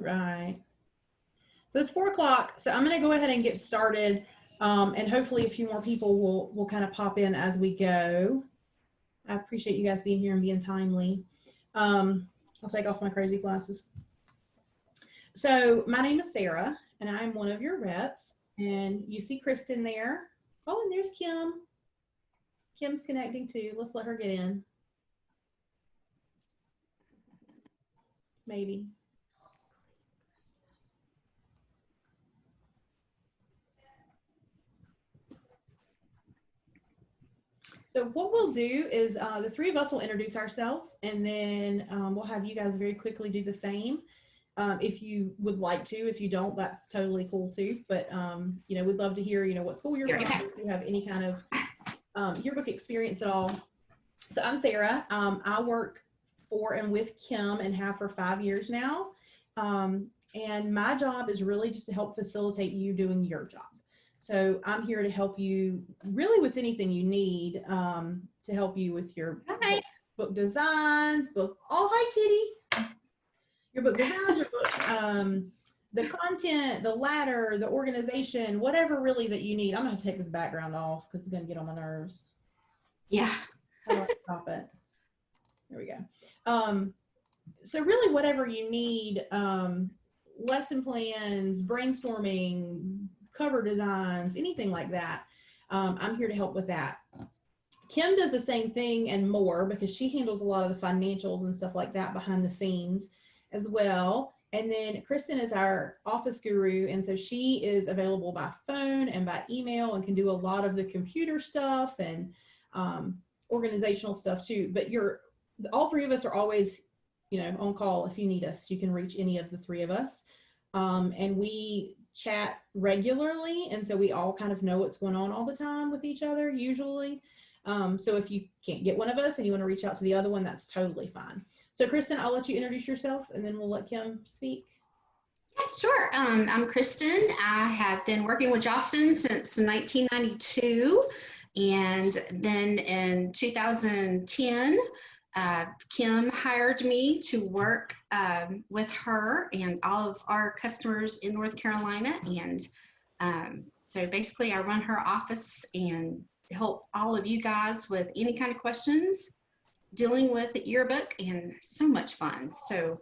right. So it's 4 o'clock. So I'm going to go ahead and get started. And hopefully a few more people will kind of pop in as we go. I appreciate you guys being here and being timely. I'll take off my crazy glasses. So my name is Sarah, and I'm one of your reps. And you see Kristen there. Oh, and there's Kim. Kim's connecting too. Let's let her get in. Maybe. So what we'll do is the three of us will introduce ourselves, and then we'll have you guys very quickly do the same. If you would like to. If you don't, that's totally cool too. But you know, we'd love to hear, you know, what school you're from, if you have any kind of yearbook experience at all. So I'm Sarah. I work for and with Kim and have for 5 years now. And my job is really just to help facilitate you doing your job. So I'm here to help you really with anything you need, to help you with your book designs, oh, hi, Kitty. Your book designs, your book, the content, the ladder, the organization, whatever really that you need. I'm going to have to take this background off because it's going to get on my nerves. Yeah. Stop it. There we go. So really whatever you need, lesson plans, brainstorming, cover designs, anything like that, I'm here to help with that. Kim does the same thing and more because she handles a lot of the financials and stuff like that behind the scenes as well. And then Kristen is our office guru, and so she is available by phone and by email and can do a lot of the computer stuff and organizational stuff too. But all three of us are always, you know, on call. If you need us, you can reach any of the three of us. And we chat regularly, and so we all kind of know what's going on all the time with each other usually. So if you can't get one of us and you want to reach out to the other one, that's totally fine. So Kristen, I'll let you introduce yourself and then we'll let Kim speak. Yeah, sure. I'm Kristen. I have been working with Jostens since 1992, and then in 2010, Kim hired me to work with her and all of our customers in North Carolina. And so basically I run her office and help all of you guys with any kind of questions dealing with the yearbook, and so much fun. So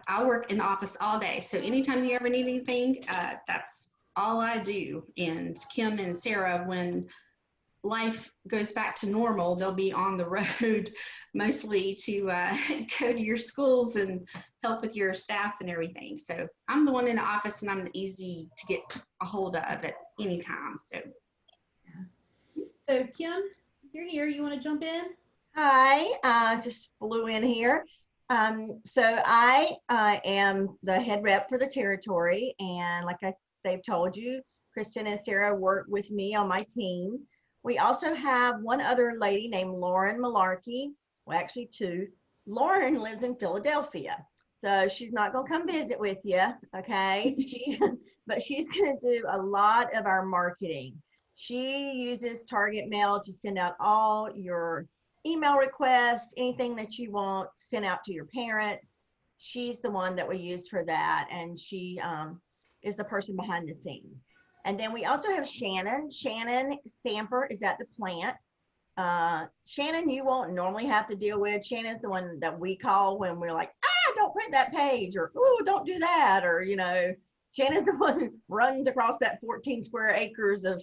I work in the office all day. So anytime you ever need anything, that's all I do. And Kim and Sarah, when life goes back to normal, they'll be on the road mostly to go to your schools and help with your staff and everything. So I'm the one in the office, and I'm easy to get a hold of at any time. So Kim, you're here. You want to jump in? Hi, just flew in here. So I am the head rep for the territory, and like they've told you, Kristen and Sarah work with me on my team. We also have one other lady named Lauren Malarkey. Well, actually two. Lauren lives in Philadelphia, so she's not going to come visit with you, okay? But she's going to do a lot of our marketing. She uses Target Mail to send out all your email requests, anything that you want sent out to your parents. She's the one that we use for that, and she is the person behind the scenes. And then we also have Shannon. Shannon Stamper is at the plant. Shannon, you won't normally have to deal with. Shannon's the one that we call when we're like, don't print that page, or, oh, don't do that, or, you know, Shannon's the one who runs across that 14 square acres of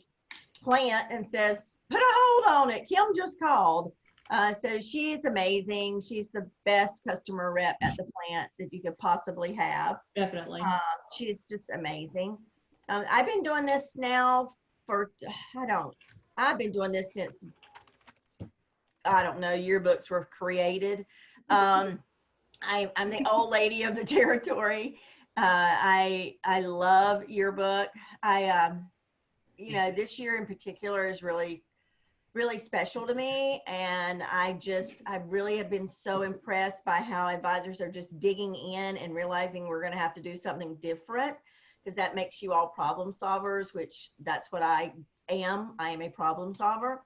plant and says, put a hold on it. Kim just called. So she's amazing. She's the best customer rep at the plant that you could possibly have. Definitely. She's just amazing. I've been doing this now for, I've been doing this since, I don't know, yearbooks were created. I'm the old lady of the territory. I love yearbook. You know, this year in particular is really special to me, and I really have been so impressed by how advisors are just digging in and realizing we're going to have to do something different, because that makes you all problem solvers, which that's what I am. I am a problem solver.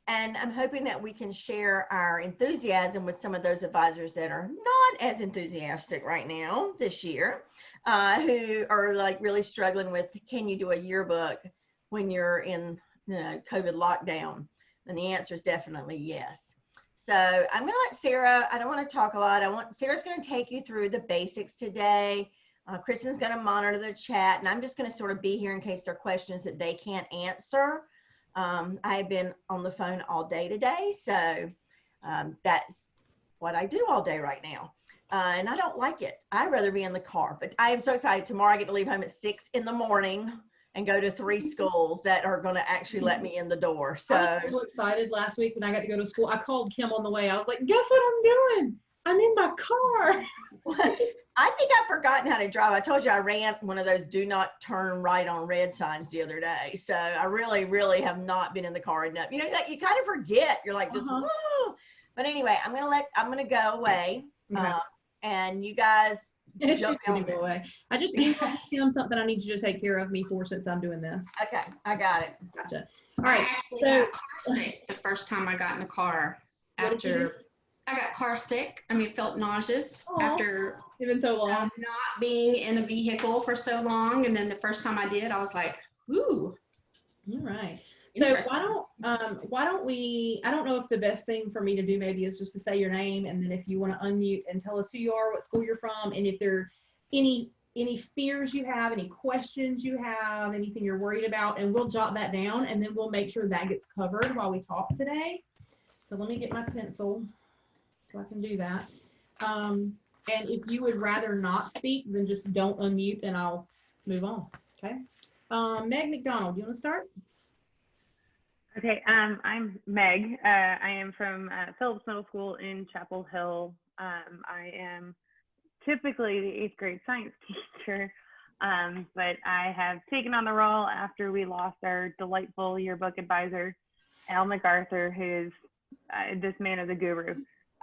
And I'm hoping that we can share our enthusiasm with some of those advisors that are not as enthusiastic right now this year, who are like really struggling with, can you do a yearbook when you're in the COVID lockdown? And the answer is definitely yes. So I'm going to let Sarah, I don't want to talk a lot. Sarah's going to take you through the basics today. Kristen's going to monitor the chat, and I'm just going to sort of be here in case there are questions that they can't answer. I've been on the phone all day today, so that's what I do all day right now. And I don't like it. I'd rather be in the car, but I am so excited. Tomorrow I get to leave home at 6 in the morning and go to 3 schools that are going to actually let me in the door. So I was so excited last week when I got to go to school. I called Kim on the way. I was like, guess what I'm doing? I'm in my car. I think I've forgotten how to drive. I told you I ran one of those do not turn right on red signs the other day. So I really, really have not been in the car enough. You know, that you kind of forget. You're like, just, whoa. But anyway, I'm going to go away. Okay. And you guys jump in. Go away. I just need Kim something I need you to take care of me for since I'm doing this. Okay, I got it. Gotcha. All right. I actually got car sick the first time I got in the car after I got car sick. I mean, felt nauseous after it's been so long. Not being in a vehicle for so long. And then the first time I did, I was like, ooh. All right. So why don't we, I don't know if the best thing for me to do maybe is just to say your name, and then if you want to unmute and tell us who you are, what school you're from, and if there are any fears you have, any questions you have, anything you're worried about, and we'll jot that down, and then we'll make sure that gets covered while we talk today. So let me get my pencil so I can do that. And if you would rather not speak, then just don't unmute and I'll move on. Okay. Meg McDonald, you want to start? Okay, I'm Meg. I am from Phillips Middle School in Chapel Hill. I am typically the 8th grade science teacher, but I have taken on the role after we lost our delightful yearbook advisor, Al MacArthur, who is this man is a guru.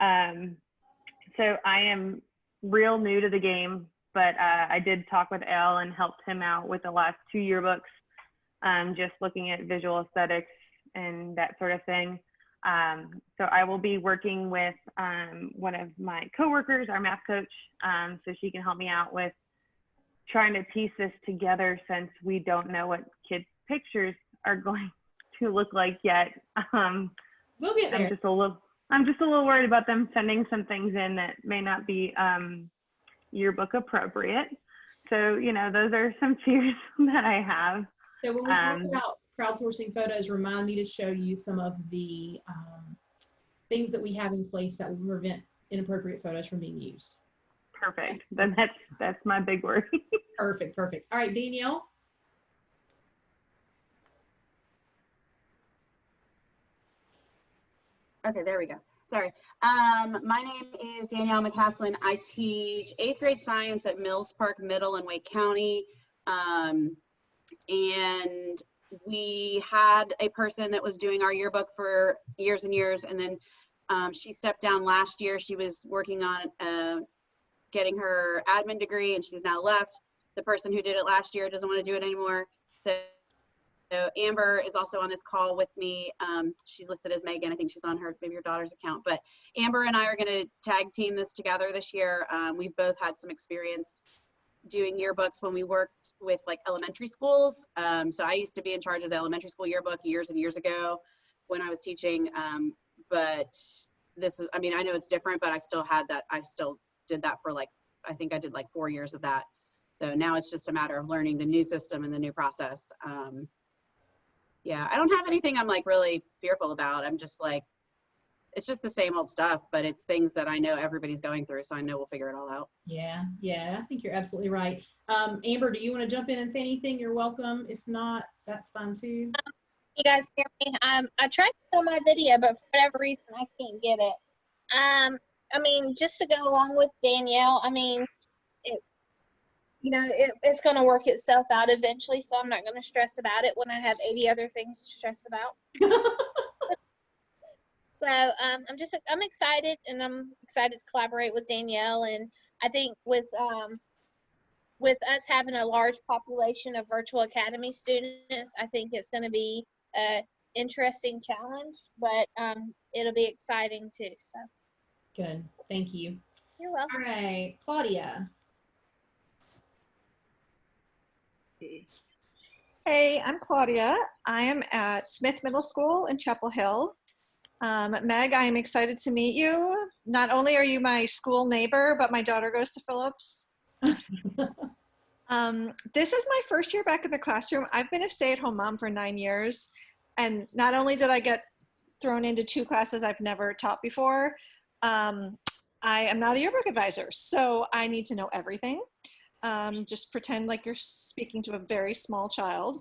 So I am real new to the game, but I did talk with Al and helped him out with the last 2 yearbooks, just looking at visual aesthetics and that sort of thing. So I will be working with one of my coworkers, our math coach, so she can help me out with trying to piece this together since we don't know what kids' pictures are going to look like yet. We'll get there. I'm just a little worried about them sending some things in that may not be yearbook appropriate. So, you know, those are some fears that I have. So when we talk about crowdsourcing photos, remind me to show you some of the things that we have in place that will prevent inappropriate photos from being used. Perfect. Then that's my big worry. Perfect. All right, Danielle. Okay, there we go. Sorry. My name is Danielle McCaslin. I teach 8th grade science at Mills Park Middle in Wake County. And we had a person that was doing our yearbook for years and years, and then she stepped down last year. She was working on getting her admin degree, and she's now left. The person who did it last year doesn't want to do it anymore. So Amber is also on this call with me. She's listed as Megan. I think she's on maybe your daughter's account. But Amber and I are going to tag team this together this year. We've both had some experience doing yearbooks when we worked with like elementary schools. So I used to be in charge of the elementary school yearbook years and years ago when I was teaching. But this is, I mean, I know it's different, but I still had that. I still did that for like, I think I did like 4 years of that. So now it's just a matter of learning the new system and the new process. Yeah, I don't have anything I'm like really fearful about. I'm just like, it's just the same old stuff, but it's things that I know everybody's going through, so I know we'll figure it all out. Yeah, I think you're absolutely right. Amber, do you want to jump in and say anything? You're welcome. If not, that's fine too. You guys hear me? I tried to show my video, but for whatever reason, I can't get it. I mean, just to go along with Danielle, I mean, it's going to work itself out eventually, so I'm not going to stress about it when I have 80 other things to stress about. So I'm excited, and I'm excited to collaborate with Danielle. And I think with us having a large population of virtual academy students, I think it's going to be interesting challenge, but it'll be exciting too. So Good. Thank you. you're welcome. All right, Claudia. Hey, I'm Claudia. I am at Smith Middle School in Chapel Hill. Meg, I am excited to meet you. Not only are you my school neighbor, but my daughter goes to Phillips. This is my first year back in the classroom. I've been a stay-at-home mom for 9 years, and not only did I get thrown into 2 classes I've never taught before, I am now the yearbook advisor, so I need to know everything. Just pretend like you're speaking to a very small child.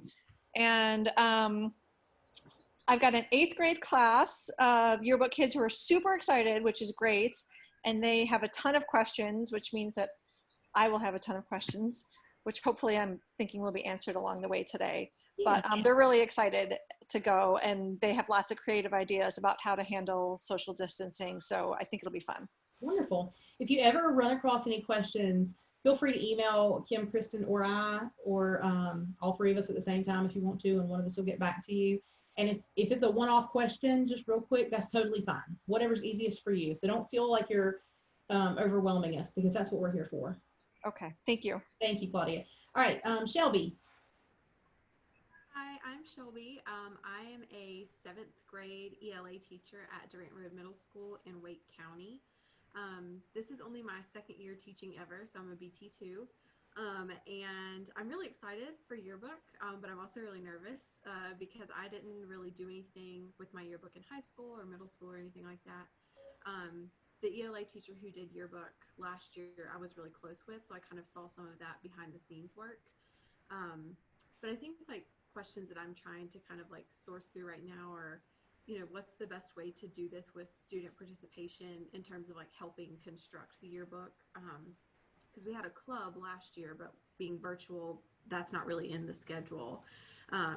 And I've got an 8th grade class of yearbook kids who are super excited, which is great. And they have a ton of questions, which means that I will have a ton of questions, which hopefully I'm thinking will be answered along the way today. Yeah. But they're really excited to go, and they have lots of creative ideas about how to handle social distancing. So I think it'll be fun. Wonderful. If you ever run across any questions, feel free to email Kim, Kristen, or I, or all 3 of us at the same time if you want to, and one of us will get back to you. And if it's a one-off question, just real quick, that's totally fine. Whatever's easiest for you. So don't feel like you're overwhelming us, because that's what we're here for. Okay, thank you. Thank you, Claudia. All right, Shelby. Hi, I'm Shelby. I am a 7th grade ELA teacher at Durant Road Middle School in Wake County. This is only my 2nd year teaching ever, so I'm a BT2. And I'm really excited for yearbook, but I'm also really nervous because I didn't really do anything with my yearbook in high school or middle school or anything like that. The ELA teacher who did yearbook last year, I was really close with, so I kind of saw some of that behind the scenes work. But I think like questions that I'm trying to kind of like source through right now are, you know, what's the best way to do this with student participation in terms of like helping construct the yearbook? Because we had a club last year, but being virtual, that's not really in the schedule.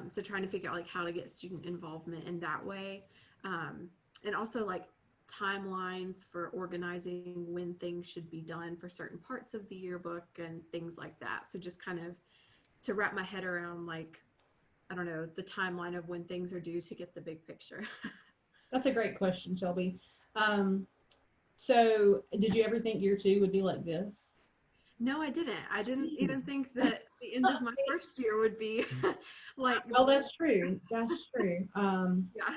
So trying to figure out like how to get student involvement in that way. And also like timelines for organizing when things should be done for certain parts of the yearbook and things like that. So just kind of to wrap my head around like, I don't know, the timeline of when things are due to get the big picture. That's a great question, Shelby. So did you ever think year 2 would be like this? No, I didn't. I didn't even think that the end of my first year would be like. Well, that's true. That's true. Yeah.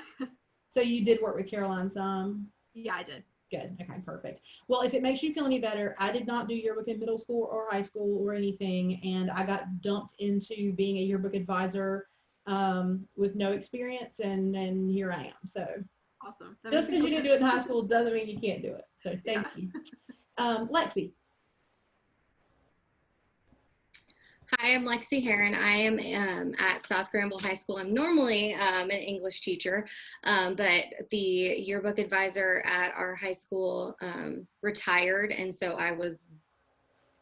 So you did work with Caroline some? Yeah, I did. Good. Okay, perfect. Well, if it makes you feel any better, I did not do yearbook in middle school or high school or anything, and I got dumped into being a yearbook advisor with no experience, and here I am. So Awesome. just because you didn't do it in high school doesn't mean you can't do it. So thank you. Lexi. Hi, I'm Lexi Heron. I am at South Granville High School. I'm normally an English teacher, but the yearbook advisor at our high school retired, and so I was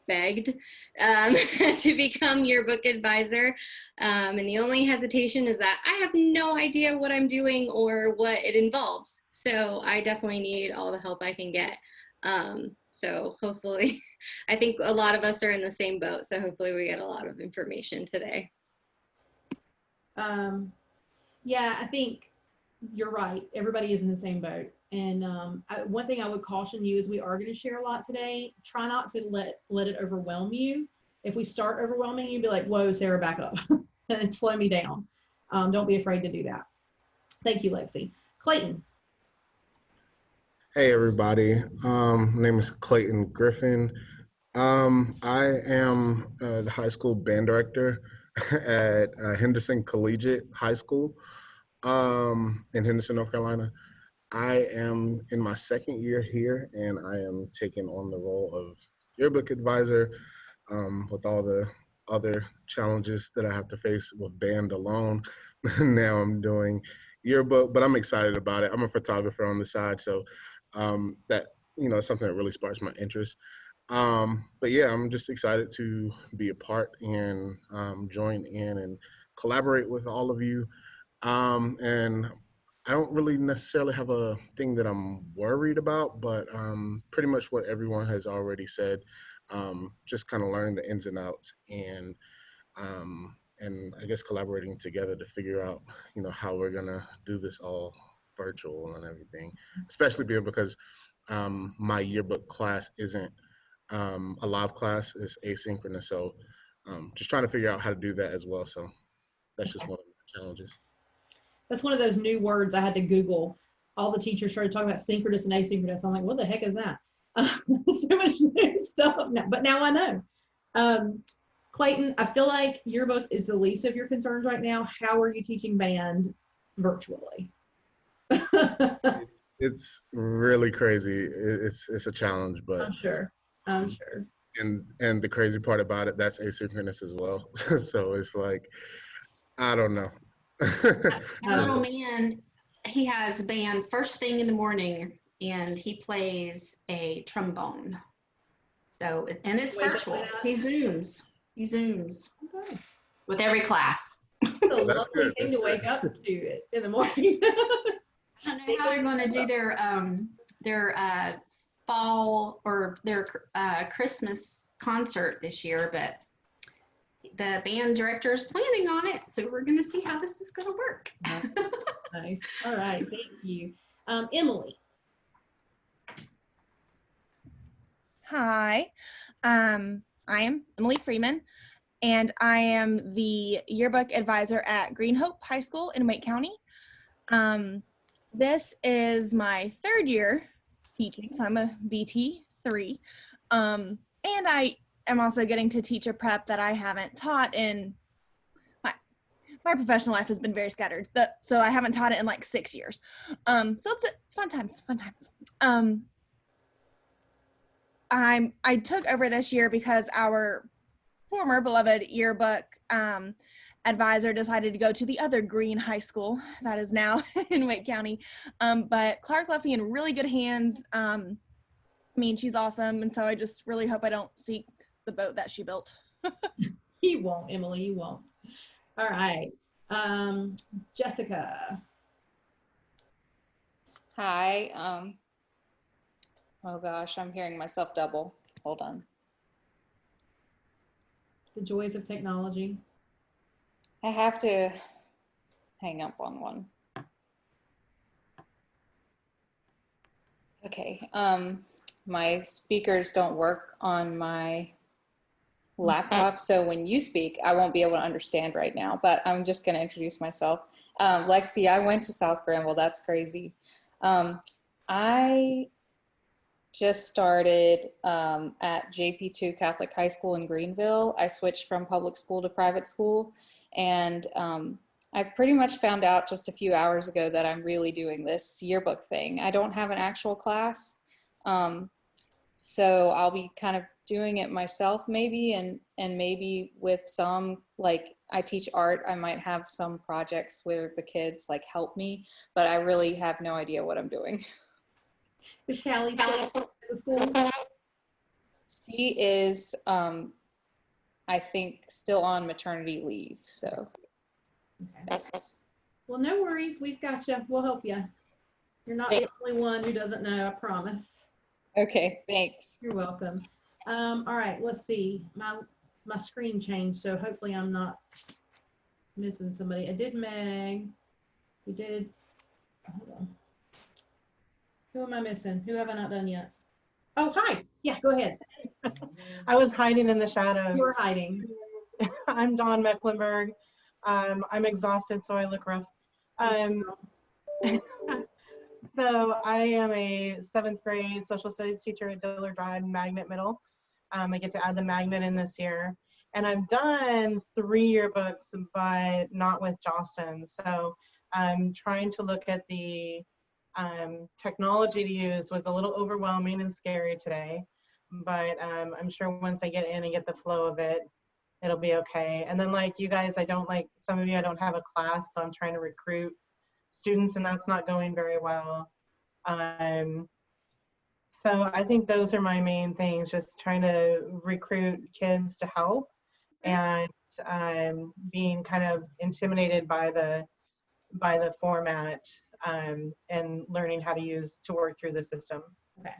begged to become yearbook advisor. And the only hesitation is that I have no idea what I'm doing or what it involves. So I definitely need all the help I can get. So hopefully, I think a lot of us are in the same boat. So hopefully we get a lot of information today. Yeah, I think you're right. Everybody is in the same boat. And one thing I would caution you is we are going to share a lot today. Try not to let it overwhelm you. If we start overwhelming you, be like, whoa, Sarah, back up and slow me down. Don't be afraid to do that. Thank you, Lexi. Clayton. Hey, everybody. My name is Clayton Griffin. I am the high school band director at Henderson Collegiate High School in Henderson, North Carolina. I am in my 2nd year here, and I am taking on the role of yearbook advisor with all the other challenges that I have to face with band alone. Now I'm doing yearbook, but I'm excited about it. I'm a photographer on the side, so that, you know, is something that really sparks my interest. But yeah, I'm just excited to be a part and join in and collaborate with all of you. And I don't really necessarily have a thing that I'm worried about, but pretty much what everyone has already said, just kind of learning the ins and outs and and I guess collaborating together to figure out, how we're gonna do this all virtual and everything, especially because my yearbook class isn't a live class, it's asynchronous. So just trying to figure out how to do that as well. So that's just one of the challenges. That's one of those new words I had to Google. All the teachers started talking about synchronous and asynchronous. I'm like, what the heck is that? So much new stuff now, but now I know. Clayton, I feel like yearbook is the least of your concerns right now. How are you teaching band virtually? It's really crazy. It's a challenge, but I'm sure. And the crazy part about it, that's asynchronous as well. So it's like, I don't know. My little man, he has band first thing in the morning, and he plays a trombone. So, and it's virtual. He zooms Okay. with every class. It's a lovely thing to wake up to it in the morning. I don't know how they're going to do their fall or their Christmas concert this year, but the band director is planning on it, so we're going to see how this is going to work. Nice. All right. Thank you. Emily. Hi, I am Emily Freeman, and I am the yearbook advisor at Green Hope High School in Wake County. This is my third year teaching, so I'm a BT3, and I am also getting to teach a prep that I haven't taught in my professional life has been very scattered, so I haven't taught it in like 6 years. So it's fun times. I took over this year because our former beloved yearbook advisor decided to go to the other Green High School that is now in Wake County. But Clark left me in really good hands. I mean, she's awesome, and so I just really hope I don't sink the boat that she built. You won't, Emily, you won't. All right. Jessica. Hi. Oh gosh, I'm hearing myself double. Hold on. The joys of technology. I have to hang up on one. Okay. My speakers don't work on my laptop, so when you speak, I won't be able to understand right now, but I'm just going to introduce myself. Lexi, I went to South Granville. That's crazy. I just started at JP2 Catholic High School in Greenville. I switched from public school to private school, and I pretty much found out just a few hours ago that I'm really doing this yearbook thing. I don't have an actual class, so I'll be kind of doing it myself maybe, and maybe with some, like I teach art, I might have some projects where the kids like help me, but I really have no idea what I'm doing. Is Callie still at the school? She is, I think, still on maternity leave, so. Okay. Well, no worries. We've got you. We'll help you. You're not the only one who doesn't know, I promise. Okay, thanks. You're welcome. All right, let's see. My screen changed, so hopefully I'm not missing somebody. I did Meg. We did. Hold on. Who am I missing? Who have I not done yet? Oh, hi. Yeah, go ahead. I was hiding in the shadows. You were hiding. I'm Dawn Mecklenburg. I'm exhausted, so I look rough. So I am a 7th grade social studies teacher at Dillard Drive Magnet Middle. I get to add the magnet in this year. And I've done 3 yearbooks, but not with Jostens. So I'm trying to look at the technology to use. Was a little overwhelming and scary today. But I'm sure once I get in and get the flow of it, it'll be okay. And then like you guys, some of you, I don't have a class, so I'm trying to recruit students, and that's not going very well. So I think those are my main things, just trying to recruit kids to help, and being kind of intimidated by the format, and learning how to work through the system. Okay.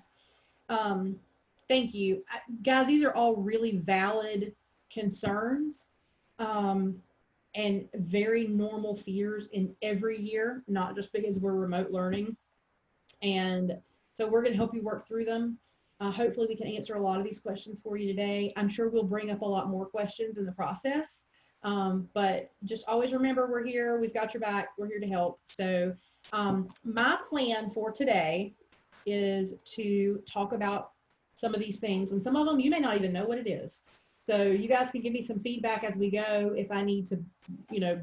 Thank you. Guys, these are all really valid concerns. and very normal fears in every year, not just because we're remote learning. And so we're going to help you work through them. Hopefully we can answer a lot of these questions for you today. I'm sure we'll bring up a lot more questions in the process. But just always remember, we're here. We've got your back. We're here to help. So my plan for today is to talk about some of these things, and some of them you may not even know what it is. So you guys can give me some feedback as we go if I need to,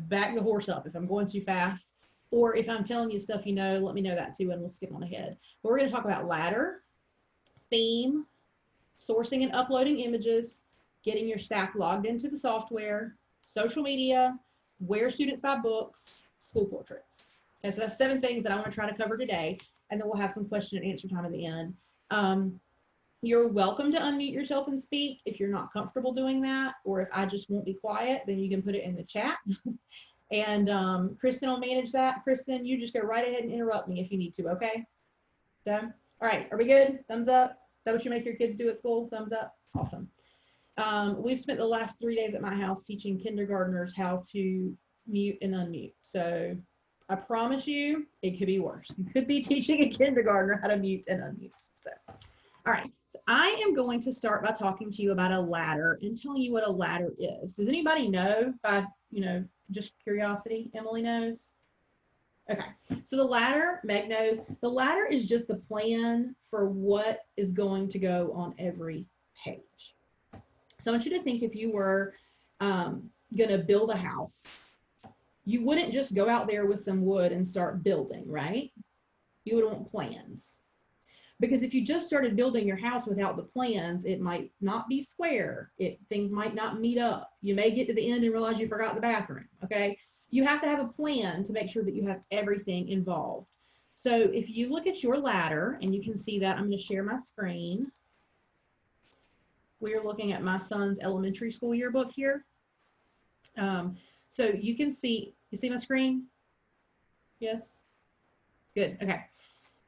back the horse up if I'm going too fast, or if I'm telling you stuff let me know that too, and we'll skip on ahead. But we're going to talk about ladder, theme, sourcing and uploading images, getting your staff logged into the software, social media, where students buy books, school portraits. Okay, so that's 7 things that I want to try to cover today, and then we'll have some question and answer time at the end. You're welcome to unmute yourself and speak if you're not comfortable doing that, or if I just won't be quiet, then you can put it in the chat. And Kristen will manage that. Kristen, you just go right ahead and interrupt me if you need to, okay? So, all right, are we good? Thumbs up. Is that what you make your kids do at school? Thumbs up. Awesome. We've spent the last 3 days at my house teaching kindergartners how to mute and unmute. So I promise you, it could be worse. You could be teaching a kindergartner how to mute and unmute. So, all right. So I am going to start by talking to you about a ladder and telling you what a ladder is. Does anybody know, by, just curiosity? Emily knows? Okay. So the ladder, Meg knows, the ladder is just the plan for what is going to go on every page. So I want you to think, if you were going to build a house, you wouldn't just go out there with some wood and start building, right? You would want plans. Because if you just started building your house without the plans, it might not be square. Things might not meet up. You may get to the end and realize you forgot the bathroom, okay? You have to have a plan to make sure that you have everything involved. So if you look at your ladder, and you can see that, I'm going to share my screen. We are looking at my son's elementary school yearbook here. So you can see, you see my screen? Yes? Good, okay.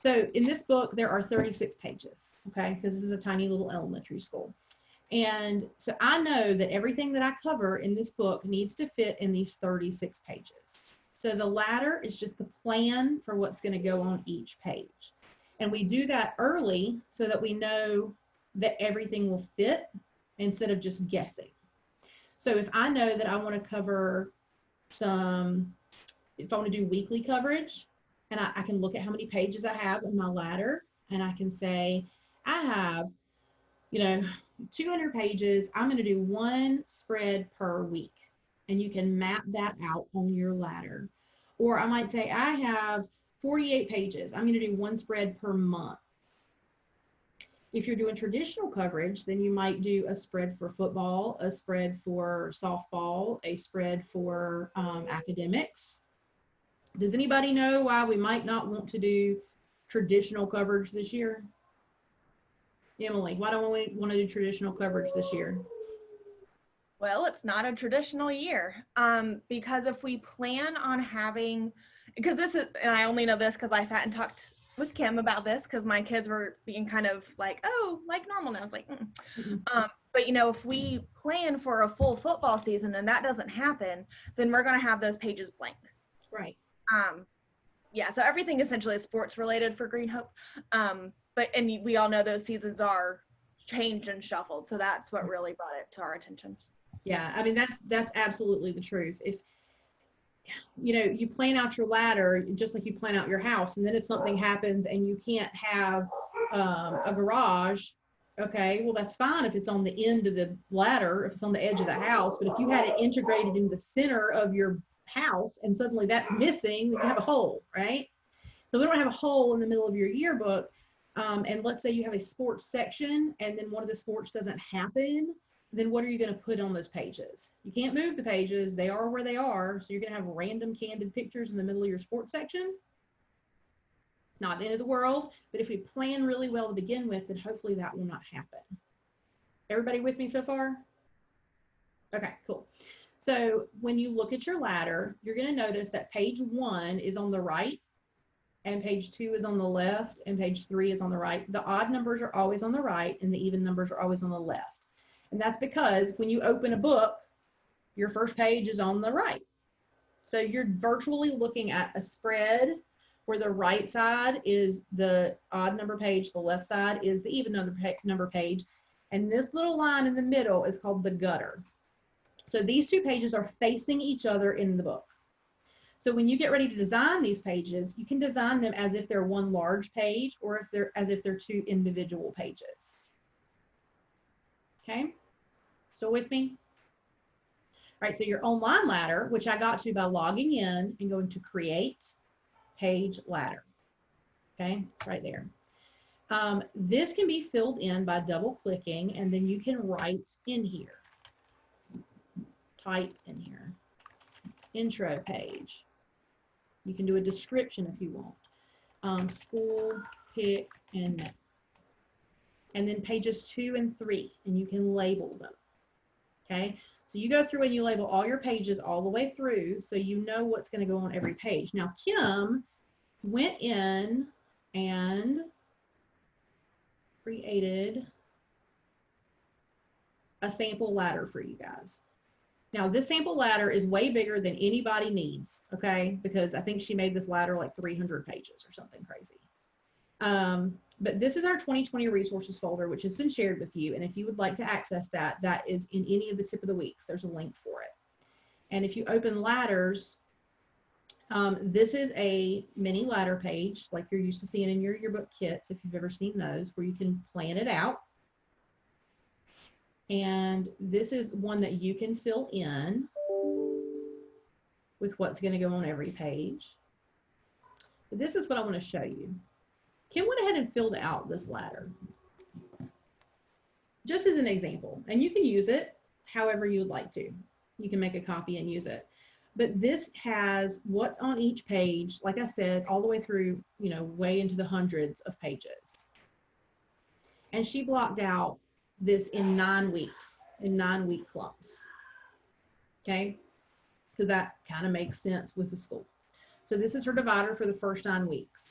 So in this book, there are 36 pages, okay? Because this is a tiny little elementary school. And so I know that everything that I cover in this book needs to fit in these 36 pages. So the ladder is just the plan for what's going to go on each page. And we do that early so that we know that everything will fit instead of just guessing. So if I know that I want to cover if I want to do weekly coverage, and I can look at how many pages I have in my ladder, and I can say, I have, 200 pages. I'm going to do 1 spread per week. And you can map that out on your ladder. Or I might say, I have 48 pages. I'm going to do 1 spread per month. If you're doing traditional coverage, then you might do a spread for football, a spread for softball, a spread for academics. Does anybody know why we might not want to do traditional coverage this year? Emily, why don't we want to do traditional coverage this year? Well, it's not a traditional year, because if we plan on having, because this is, and I only know this because I sat and talked with Kim about this, because my kids were being kind of like, oh, like normal now. I was like, but if we plan for a full football season and that doesn't happen, then we're going to have those pages blank. Right. Yeah, so everything essentially is sports related for Green Hope. And we all know those seasons are changed and shuffled. So that's what really brought it to our attention. Yeah, I mean, that's absolutely the truth. If, you plan out your ladder just like you plan out your house, and then if something happens and you can't have a garage, okay, well, that's fine if it's on the end of the ladder, if it's on the edge of the house. But if you had it integrated in the center of your house and suddenly that's missing, then you have a hole, right? So we don't have a hole in the middle of your yearbook. And let's say you have a sports section and then one of the sports doesn't happen, then what are you going to put on those pages? You can't move the pages. They are where they are. So you're going to have random candid pictures in the middle of your sports section. Not the end of the world, but if we plan really well to begin with, then hopefully that will not happen. Everybody with me so far? Okay, cool. So when you look at your ladder, you're going to notice that page 1 is on the right, and page 2 is on the left, and page 3 is on the right. The odd numbers are always on the right, and the even numbers are always on the left. And that's because when you open a book, your first page is on the right, So you're virtually looking at a spread where the right side is the odd number page, the left side is the even number page, and this little line in the middle is called the gutter. So these two pages are facing each other in the book. So when you get ready to design these pages, you can design them as if they're one large page or as if they're two individual pages. Okay, still with me? All right, so your online ladder, which I got to by logging in and going to create page ladder. Okay, it's right there. This can be filled in by double clicking, and then you can write in here, type in here, intro page. You can do a description if you want. School, pick, and name. And then pages 2 and 3, and you can label them. Okay, so you go through and you label all your pages all the way through so you know what's going to go on every page. Now, Kim went in and created a sample ladder for you guys. Now, this sample ladder is way bigger than anybody needs, okay? Because I think she made this ladder like 300 pages or something crazy. But this is our 2020 resources folder, which has been shared with you. And if you would like to access that, that is in any of the tip of the weeks. There's a link for it. And if you open ladders, this is a mini ladder page like you're used to seeing in your yearbook kits, if you've ever seen those, where you can plan it out. And this is one that you can fill in with what's going to go on every page. But this is what I want to show you. Kim went ahead and filled out this ladder, just as an example. And you can use it however you would like to. You can make a copy and use it. But this has what's on each page, like I said, all the way through, you know, way into the hundreds of pages. And she blocked out this in 9 weeks, in 9-week clumps. Okay, because that kind of makes sense with the school. So this is her divider for the first 9 weeks.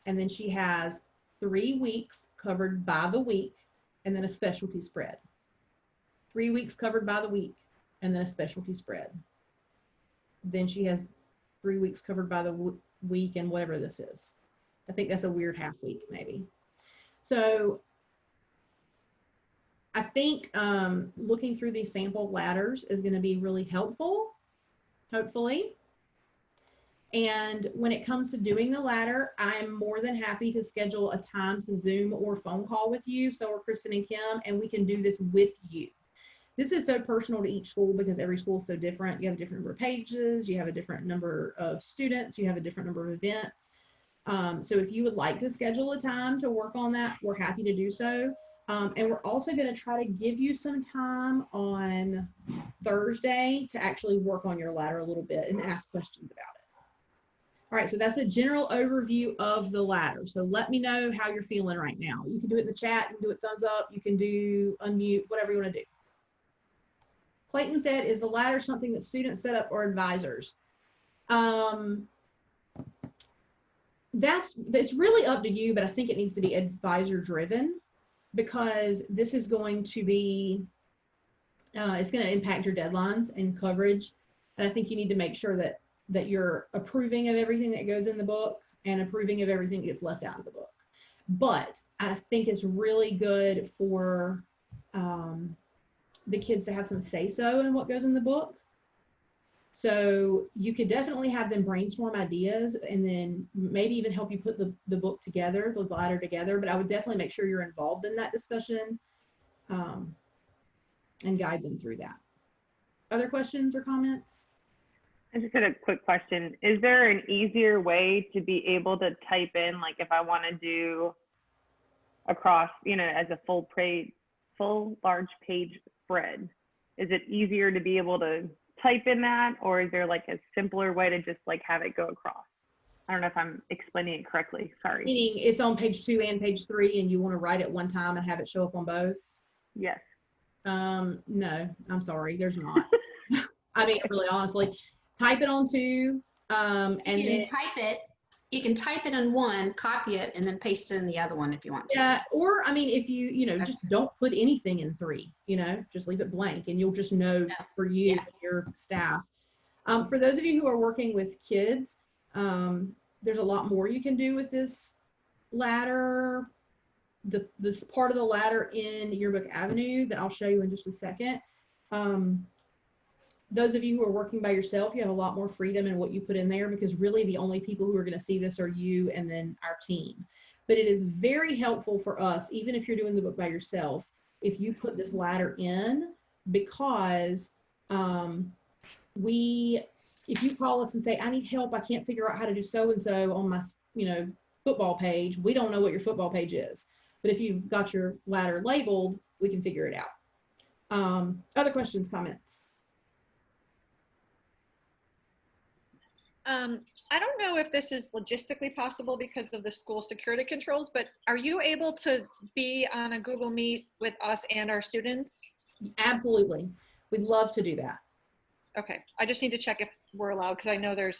And then she has 3 weeks covered by the week and then a specialty spread. 3 weeks covered by the week and then a specialty spread. Then she has 3 weeks covered by the week and whatever this is. I think that's a weird half week maybe. So I think looking through these sample ladders is going to be really helpful, hopefully. And when it comes to doing the ladder, I'm more than happy to schedule a time to Zoom or phone call with you. So are Kristen and Kim, and we can do this with you. This is so personal to each school because every school is so different. You have a different number of pages, you have a different number of students, you have a different number of events. So if you would like to schedule a time to work on that, we're happy to do so. And we're also going to try to give you some time on Thursday to actually work on your ladder a little bit and ask questions about it. All right, so that's a general overview of the ladder. So let me know how you're feeling right now. You can do it in the chat, you can do it thumbs up, you can do unmute, whatever you want to do. Clayton said, is the ladder something that students set up or advisors? It's really up to you, but I think it needs to be advisor driven because this is going to be, it's going to impact your deadlines and coverage. And I think you need to make sure that you're approving of everything that goes in the book and approving of everything that gets left out of the book. But I think it's really good for the kids to have some say-so in what goes in the book. So you could definitely have them brainstorm ideas and then maybe even help you put the book together, the ladder together. But I would definitely make sure you're involved in that discussion and guide them through that. Other questions or comments? I just had a quick question. Is there an easier way to be able to type in, like if I want to do across, you know, as a full large page spread? Is it easier to be able to type in that, or is there like a simpler way to just like have it go across? I don't know if I'm explaining it correctly. Sorry. Meaning it's on page 2 and page 3 and you want to write it one time and have it show up on both? Yes. No, I'm sorry, there's not. I mean, really honestly, type it on 2 and then you can type it on one, copy it, and then paste it in the other one if you want to. Yeah, or I mean, if you know, just don't put anything in 3, you know, just leave it blank and you'll just know for you and your staff. For those of you who are working with kids, there's a lot more you can do with this ladder, this part of the ladder in Yearbook Avenue that I'll show you in just a second. Those of you who are working by yourself, you have a lot more freedom in what you put in there, because really the only people who are going to see this are you and then our team. But it is very helpful for us, even if you're doing the book by yourself, if you put this ladder in, because if you call us and say, I need help, I can't figure out how to do so-and-so on my, football page, we don't know what your football page is. But if you've got your ladder labeled, we can figure it out. Other questions, comments? I don't know if this is logistically possible because of the school security controls, but are you able to be on a Google Meet with us and our students? Absolutely. We'd love to do that. Okay. I just need to check if we're allowed, because I know you're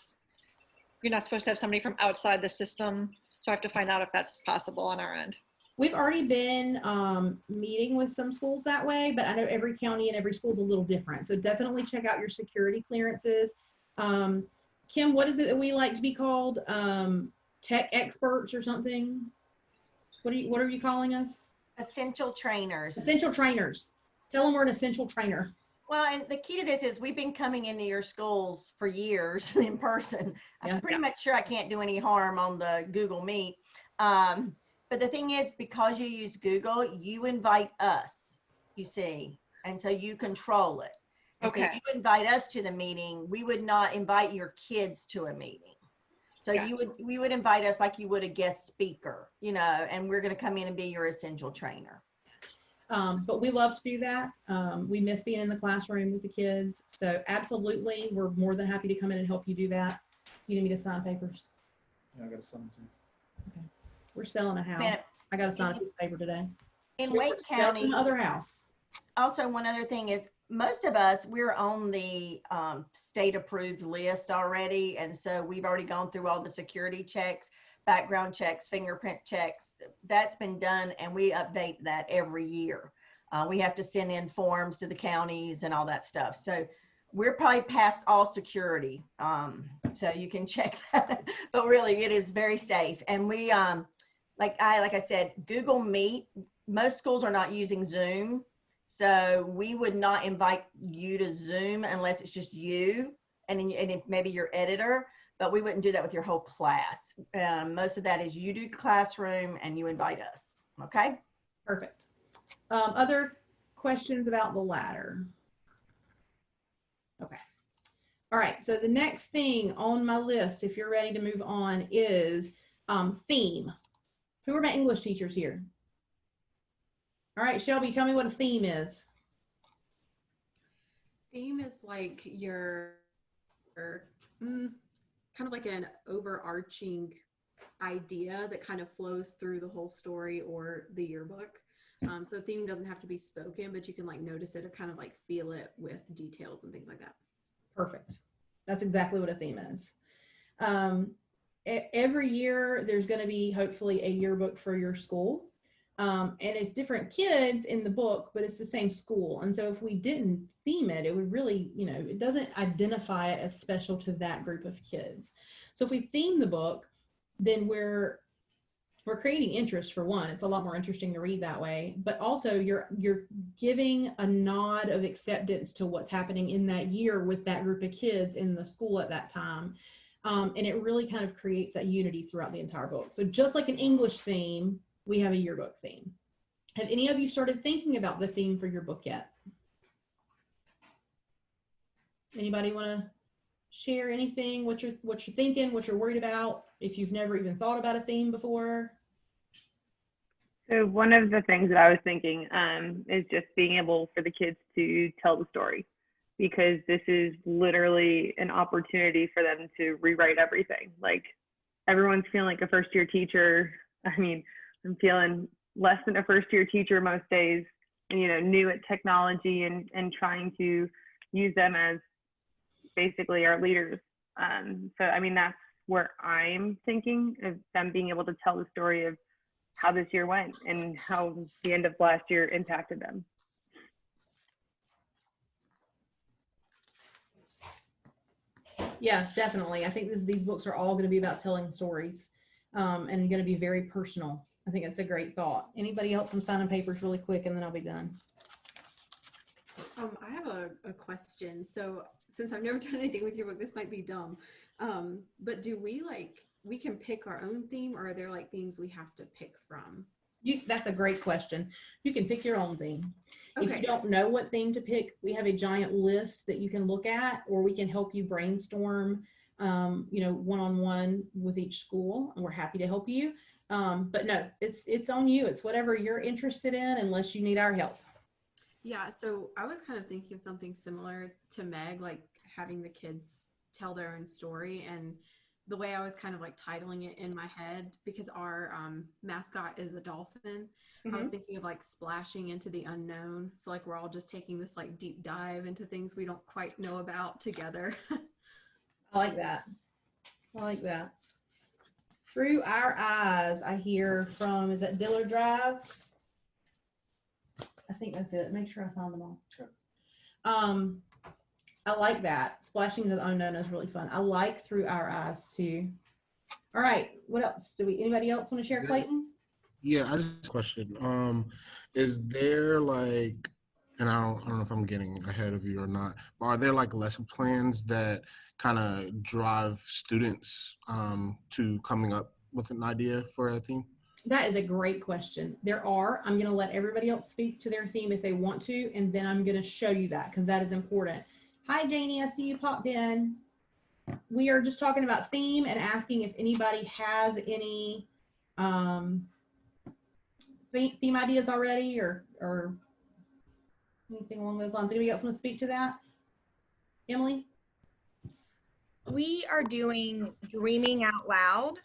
not supposed to have somebody from outside the system. So I have to find out if that's possible on our end. We've already been meeting with some schools that way, but I know every county and every school is a little different. So definitely check out your security clearances. Kim, what is it that we like to be called? Tech experts or something? What are you calling us? Essential trainers. Essential trainers. Tell them we're an essential trainer. Well, and the key to this is we've been coming into your schools for years in person. I'm pretty much sure I can't do any harm on the Google Meet. But the thing is, because you use Google, you invite us, you see, and so you control it. And so you invite us to the meeting. We would not invite your kids to a meeting. So we would invite us like you would a guest speaker, and we're going to come in and be your essential trainer. But we love to do that. We miss being in the classroom with the kids. So absolutely, we're more than happy to come in and help you do that. You need me to sign papers? Yeah, I got to sign too. Okay. We're selling a house. I got to sign a piece of paper today. In Wake County, other house. Also, one other thing is, most of us, we're on the state approved list already. And so we've already gone through all the security checks, background checks, fingerprint checks. That's been done, and we update that every year. We have to send in forms to the counties and all that stuff. So we're probably past all security. So you can check that. But really, it is very safe. And we, like I said, Google Meet, most schools are not using Zoom. So we would not invite you to Zoom unless it's just you and maybe your editor, but we wouldn't do that with your whole class. Most of that is you do classroom and you invite us. Okay. Perfect. Other questions about the ladder? Okay. All right. So the next thing on my list, if you're ready to move on, is theme. Who are my English teachers here? All right, Shelby, tell me what a theme is. Theme is like your kind of like an overarching idea that kind of flows through the whole story or the yearbook. So the theme doesn't have to be spoken, but you can like notice it or kind of like feel it with details and things like that. Perfect. That's exactly what a theme is. Every year there's going to be hopefully a yearbook for your school. And it's different kids in the book, but it's the same school. And so if we didn't theme it, it would really, it doesn't identify it as special to that group of kids. So if we theme the book, then we're creating interest, for one. It's a lot more interesting to read that way, but also you're giving a nod of acceptance to what's happening in that year with that group of kids in the school at that time. And it really kind of creates that unity throughout the entire book. So just like an English theme, we have a yearbook theme. Have any of you started thinking about the theme for your book yet? Anybody want to share anything? What you're thinking? What you're worried about? If you've never even thought about a theme before? So one of the things that I was thinking is just being able for the kids to tell the story, because this is literally an opportunity for them to rewrite everything. Like, everyone's feeling like a first-year teacher. I mean, I'm feeling less than a first-year teacher most days, and new at technology and trying to use them as basically our leaders. So I mean, that's where I'm thinking of them being able to tell the story of how this year went and how the end of last year impacted them. Yeah, definitely. I think these books are all going to be about telling stories, and going to be very personal. I think it's a great thought. Anybody else? I'm signing papers really quick, and then I'll be done. I have a question. So since I've never done anything with your book, this might be dumb. But do we can pick our own theme, or are there like themes we have to pick from? That's a great question. You can pick your own theme. If Okay. you don't know what theme to pick, we have a giant list that you can look at, or we can help you brainstorm, one-on-one with each school, and we're happy to help you. But no, it's on you. It's whatever you're interested in, unless you need our help. Yeah, so I was kind of thinking of something similar to Meg, like having the kids tell their own story. And the way I was kind of like titling it in my head, because our mascot is a dolphin, I was thinking of like splashing into the unknown. So like we're all just taking this like deep dive into things we don't quite know about together. I like that. Through Our Eyes, I hear from, is that Diller Drive? I think that's it. Make sure I found them all. Sure. I like that. Splashing into the unknown is really fun. I like Through Our Eyes too. All right. What else? Anybody else want to share, Clayton? Yeah, I just have a question. Is there like, and I don't know if I'm getting ahead of you or not, but are there like lesson plans that kind of drive students to coming up with an idea for a theme? That is a great question. There are. I'm going to let everybody else speak to their theme if they want to, and then I'm going to show you that because that is important. Hi, Janie. I see you popped in. We are just talking about theme and asking if anybody has any theme ideas already or anything along those lines. Anybody else want to speak to that? Emily? We are doing Dreaming Out Loud,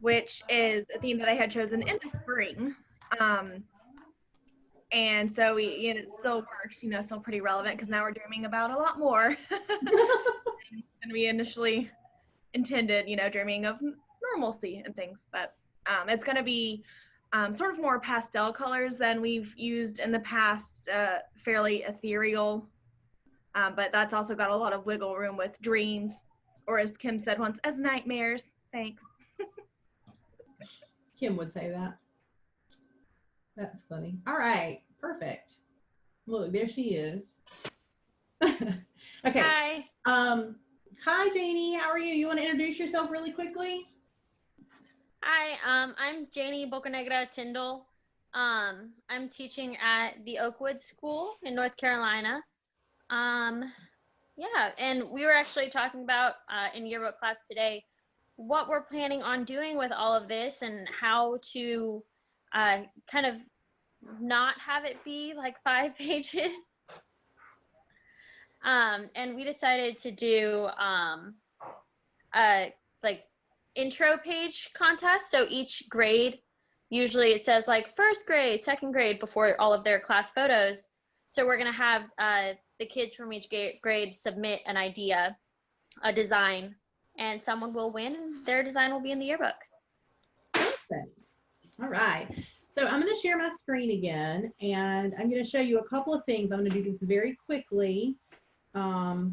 which is a theme that I had chosen in the spring. And so it still works, still pretty relevant because now we're dreaming about a lot more than we initially intended, dreaming of normalcy and things. But it's going to be sort of more pastel colors than we've used in the past, fairly ethereal. But that's also got a lot of wiggle room with dreams, or as Kim said once, as nightmares. Thanks. Kim would say that. That's funny. All right, perfect. Look, there she is. Okay. Hi. Hi, Janie. How are you? You want to introduce yourself really quickly? Hi. I'm Janie Bocanegra Tyndall. I'm teaching at the Oakwood School in North Carolina. Yeah, and we were actually talking about in yearbook class today what we're planning on doing with all of this and how to kind of not have it be like 5 pages. And we decided to do like intro page contest. So each grade, usually it says like first grade, second grade before all of their class photos. So we're gonna have the kids from each grade submit an idea, a design, and someone will win and their design will be in the yearbook. Perfect. All right. So I'm going to share my screen again, and I'm going to show you a couple of things. I'm going to do this very quickly, so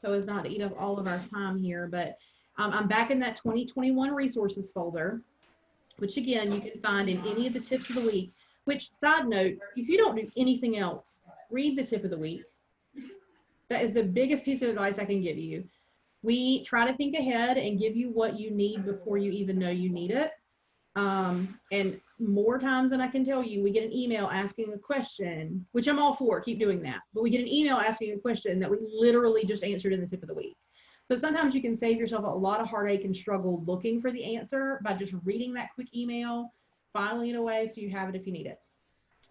as not to eat up all of our time here, but I'm back in that 2021 resources folder, which again, you can find in any of the tips of the week, which, side note, if you don't do anything else, read the tip of the week. That is the biggest piece of advice I can give you. We try to think ahead and give you what you need before you even know you need it. And more times than I can tell you, we get an email asking a question, which I'm all for, keep doing that. But we get an email asking a question that we literally just answered in the tip of the week. So sometimes you can save yourself a lot of heartache and struggle looking for the answer by just reading that quick email, filing it away so you have it if you need it.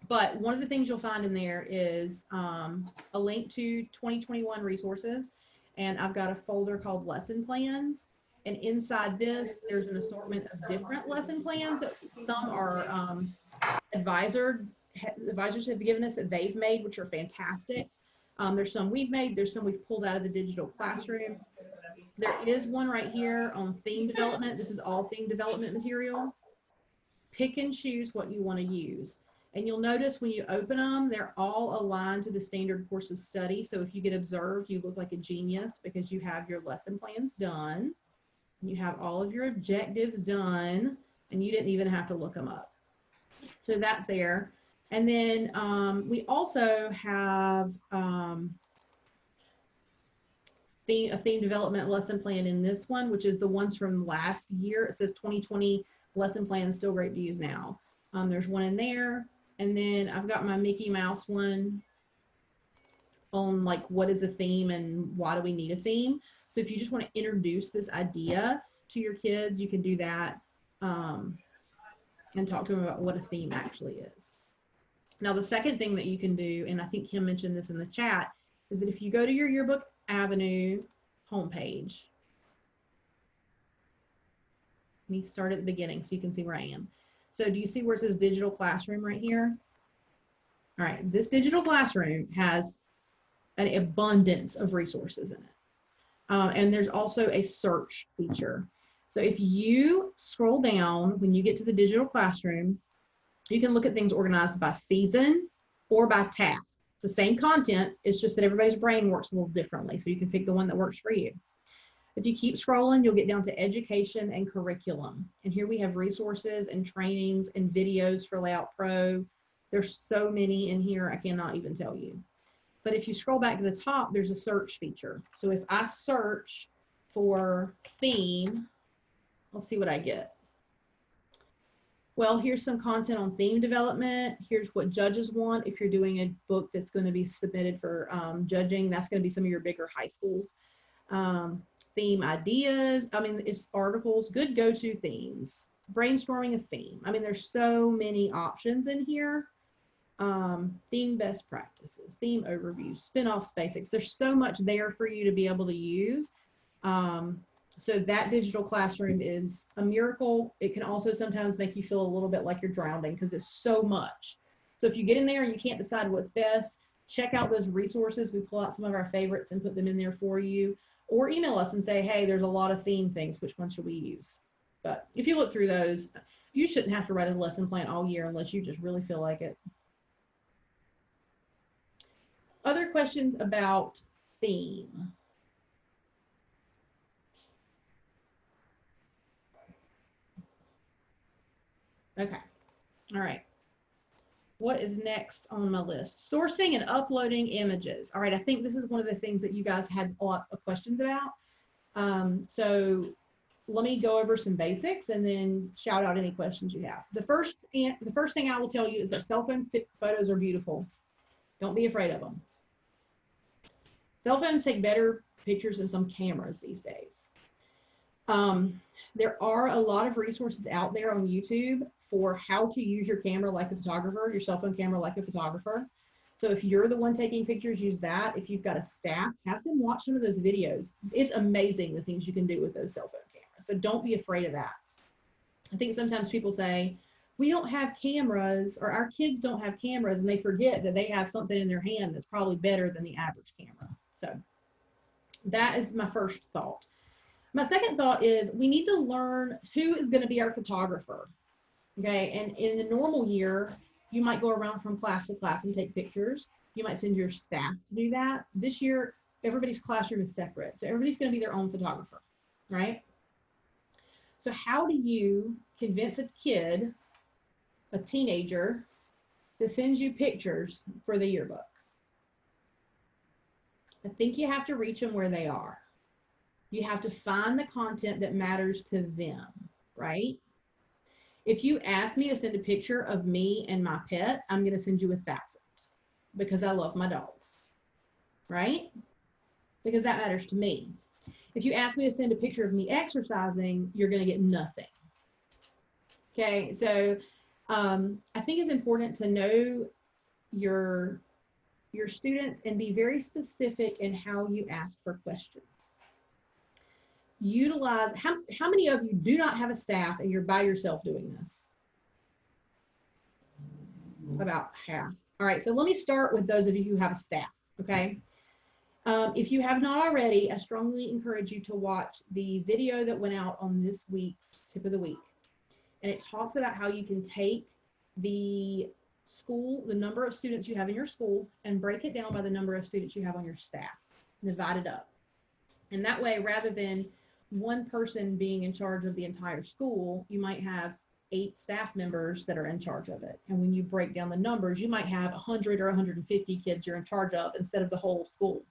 But one of the things you'll find in there is a link to 2021 resources. And I've got a folder called lesson plans. And inside this, there's an assortment of different lesson plans that some are advisors have given us that they've made, which are fantastic. There's some we've made, there's some we've pulled out of the digital classroom. There is one right here on theme development. This is all theme development material. Pick and choose what you want to use. And you'll notice when you open them, they're all aligned to the standard course of study. So if you get observed, you look like a genius because you have your lesson plans done. You have all of your objectives done, and you didn't even have to look them up. So that's there. And then we also have a theme development lesson plan in this one, which is the ones from last year. It says 2020 lesson plan, still great to use now. There's one in there. And then I've got my Mickey Mouse one on like what is a theme and why do we need a theme. So if you just want to introduce this idea to your kids, you can do that and talk to them about what a theme actually is. Now, the second thing that you can do, and I think Kim mentioned this in the chat, is that if you go to your Yearbook Avenue homepage, let me start at the beginning so you can see where I am. So do you see where it says digital classroom right here? All right, this digital classroom has an abundance of resources in it. And there's also a search feature. So if you scroll down, when you get to the digital classroom, you can look at things organized by season or by task. The same content, it's just that everybody's brain works a little differently. So you can pick the one that works for you. If you keep scrolling, you'll get down to education and curriculum. And here we have resources and trainings and videos for Layout Pro. There's so many in here, I cannot even tell you. But if you scroll back to the top, there's a search feature. So if I search for theme, let's see what I get. Well, here's some content on theme development. Here's what judges want. If you're doing a book that's going to be submitted for judging, that's going to be some of your bigger high schools. Theme ideas. I mean, it's articles, good go-to themes, brainstorming a theme. I mean, there's so many options in here. Theme best practices, theme overviews, spin-offs, basics. There's so much there for you to be able to use. So that digital classroom is a miracle. It can also sometimes make you feel a little bit like you're drowning because it's so much. So if you get in there and you can't decide what's best, check out those resources. We pull out some of our favorites and put them in there for you. Or email us and say, hey, there's a lot of theme things. Which one should we use? But if you look through those, you shouldn't have to write a lesson plan all year unless you just really feel like it. Other questions about theme? Okay. All right. What is next on my list? Sourcing and uploading images. All right. I think this is one of the things that you guys had a lot of questions about. So let me go over some basics and then shout out any questions you have. The first thing I will tell you is that cell phone photos are beautiful. Don't be afraid of them. Cell phones take better pictures than some cameras these days. There are a lot of resources out there on YouTube for how to use your camera like a photographer, your cell phone camera like a photographer. So if you're the one taking pictures, use that. If you've got a staff, have them watch some of those videos. It's amazing the things you can do with those cell phone cameras. So don't be afraid of that. I think sometimes people say, we don't have cameras, or our kids don't have cameras, and they forget that they have something in their hand that's probably better than the average camera. So that is my first thought. My second thought is we need to learn who is going to be our photographer. Okay, and in the normal year, you might go around from class to class and take pictures. You might send your staff to do that. This year, everybody's classroom is separate. So everybody's going to be their own photographer, right? So how do you convince a kid, a teenager, to send you pictures for the yearbook? I think you have to reach them where they are. You have to find the content that matters to them, right? If you ask me to send a picture of me and my pet, I'm going to send you 1,000 because I love my dogs, right? Because that matters to me. If you ask me to send a picture of me exercising, you're going to get nothing. Okay, so I think it's important to know your students and be very specific in how you ask for questions. Utilize, how many of you do not have a staff and you're by yourself doing this? About half. All right, so let me start with those of you who have a staff, okay? If you have not already, I strongly encourage you to watch the video that went out on this week's Tip of the Week. And it talks about how you can take the the number of students you have in your school, and break it down by the number of students you have on your staff. Divide it up. And that way, rather than one person being in charge of the entire school, you might have 8 staff members that are in charge of it. And when you break down the numbers, you might have 100 or 150 kids you're in charge of instead of the whole school.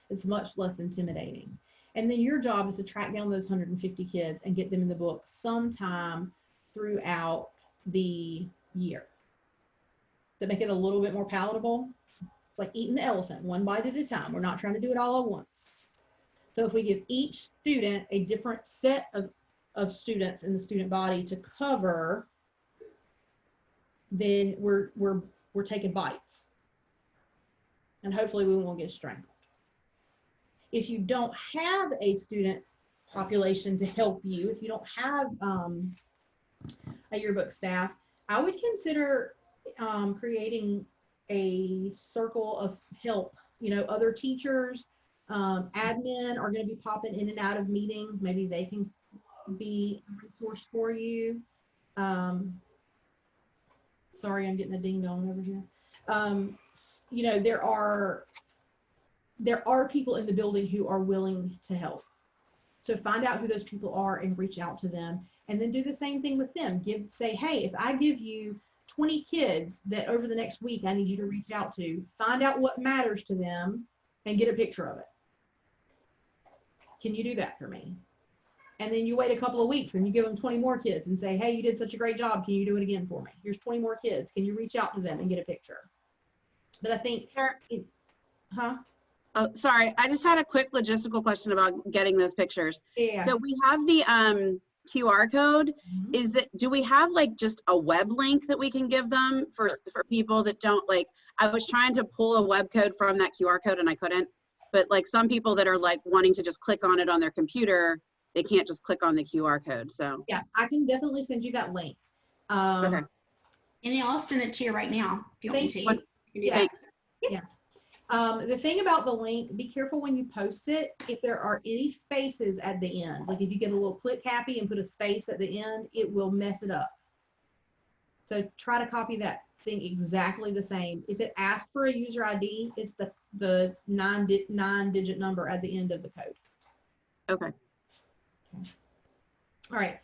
It's much less intimidating. And then your job is to track down those 150 kids and get them in the book sometime throughout the year. To make it a little bit more palatable, it's like eating the elephant, one bite at a time. We're not trying to do it all at once. So if we give each student a different set of students in the student body to cover, then we're taking bites. And hopefully we won't get strangled. If you don't have a student population to help you, if you don't have a yearbook staff, I would consider creating a circle of help. You know, other teachers, admin are going to be popping in and out of meetings. Maybe they can be a resource for you. Sorry, I'm getting a ding dong over here. You know, there are people in the building who are willing to help. So find out who those people are and reach out to them, and then do the same thing with them. Say, hey, if I give you 20 kids that over the next week I need you to reach out to, find out what matters to them and get a picture of it. Can you do that for me? And then you wait a couple of weeks and you give them 20 more kids and say, hey, you did such a great job. Can you do it again for me? Here's 20 more kids. Can you reach out to them and get a picture? But I think, Oh, sorry. I just had a quick logistical question about getting those pictures. Yeah. So we have the QR code. Do we have like just a web link that we can give them for people that don't like, I was trying to pull a web code from that QR code and I couldn't, but like some people that are like wanting to just click on it on their computer, they can't just click on the QR code. So yeah, I can definitely send you that link. Okay. And I'll send it to you right now if you want me to. Yeah. Thanks. Yeah. The thing about the link, be careful when you post it. If there are any spaces at the end, like if you get a little click happy and put a space at the end, it will mess it up. So try to copy that thing exactly the same. If it asks for a user ID, it's the nine-digit number at the end of the code. Okay. All right.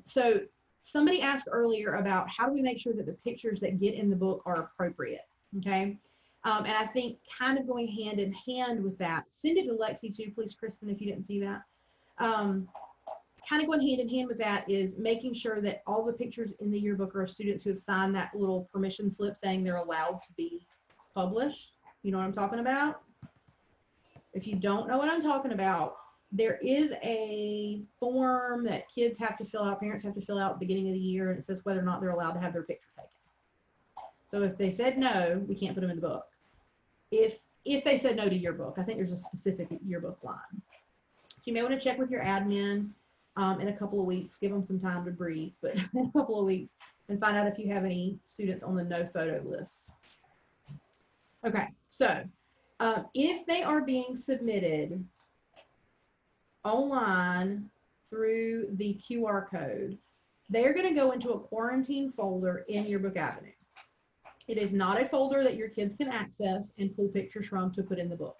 So somebody asked earlier about how do we make sure that the pictures that get in the book are appropriate, okay? And I think kind of going hand in hand with that, send it to Lexi too, please, Kristen, if you didn't see that. Kind of going hand in hand with that is making sure that all the pictures in the yearbook are of students who have signed that little permission slip saying they're allowed to be published. You know what I'm talking about? If you don't know what I'm talking about, there is a form that kids have to fill out, parents have to fill out at the beginning of the year, and it says whether or not they're allowed to have their picture taken. So if they said no, we can't put them in the book. If they said no to yearbook, I think there's a specific yearbook line. So you may want to check with your admin in a couple of weeks, give them some time to breathe, but in a couple of weeks, and find out if you have any students on the no photo list. Okay, so if they are being submitted online through the QR code, they're going to go into a quarantine folder in Yearbook Avenue. It is not a folder that your kids can access and pull pictures from to put in the book.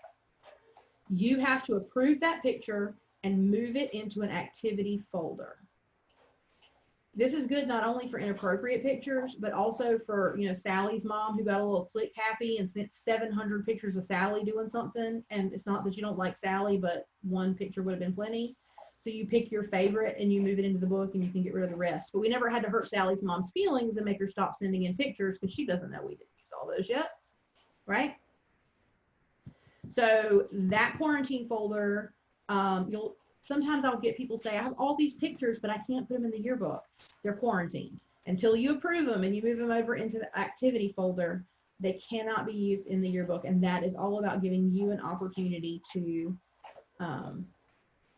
You have to approve that picture and move it into an activity folder. This is good not only for inappropriate pictures, but also for, you know, Sally's mom who got a little click happy and sent 700 pictures of Sally doing something. And it's not that you don't like Sally, but one picture would have been plenty. So you pick your favorite and you move it into the book and you can get rid of the rest. But we never had to hurt Sally's mom's feelings and make her stop sending in pictures because she doesn't know we didn't use all those yet, right? So that quarantine folder, sometimes I'll get people say, I have all these pictures, but I can't put them in the yearbook. They're quarantined. Until you approve them and you move them over into the activity folder, they cannot be used in the yearbook. And that is all about giving you an opportunity to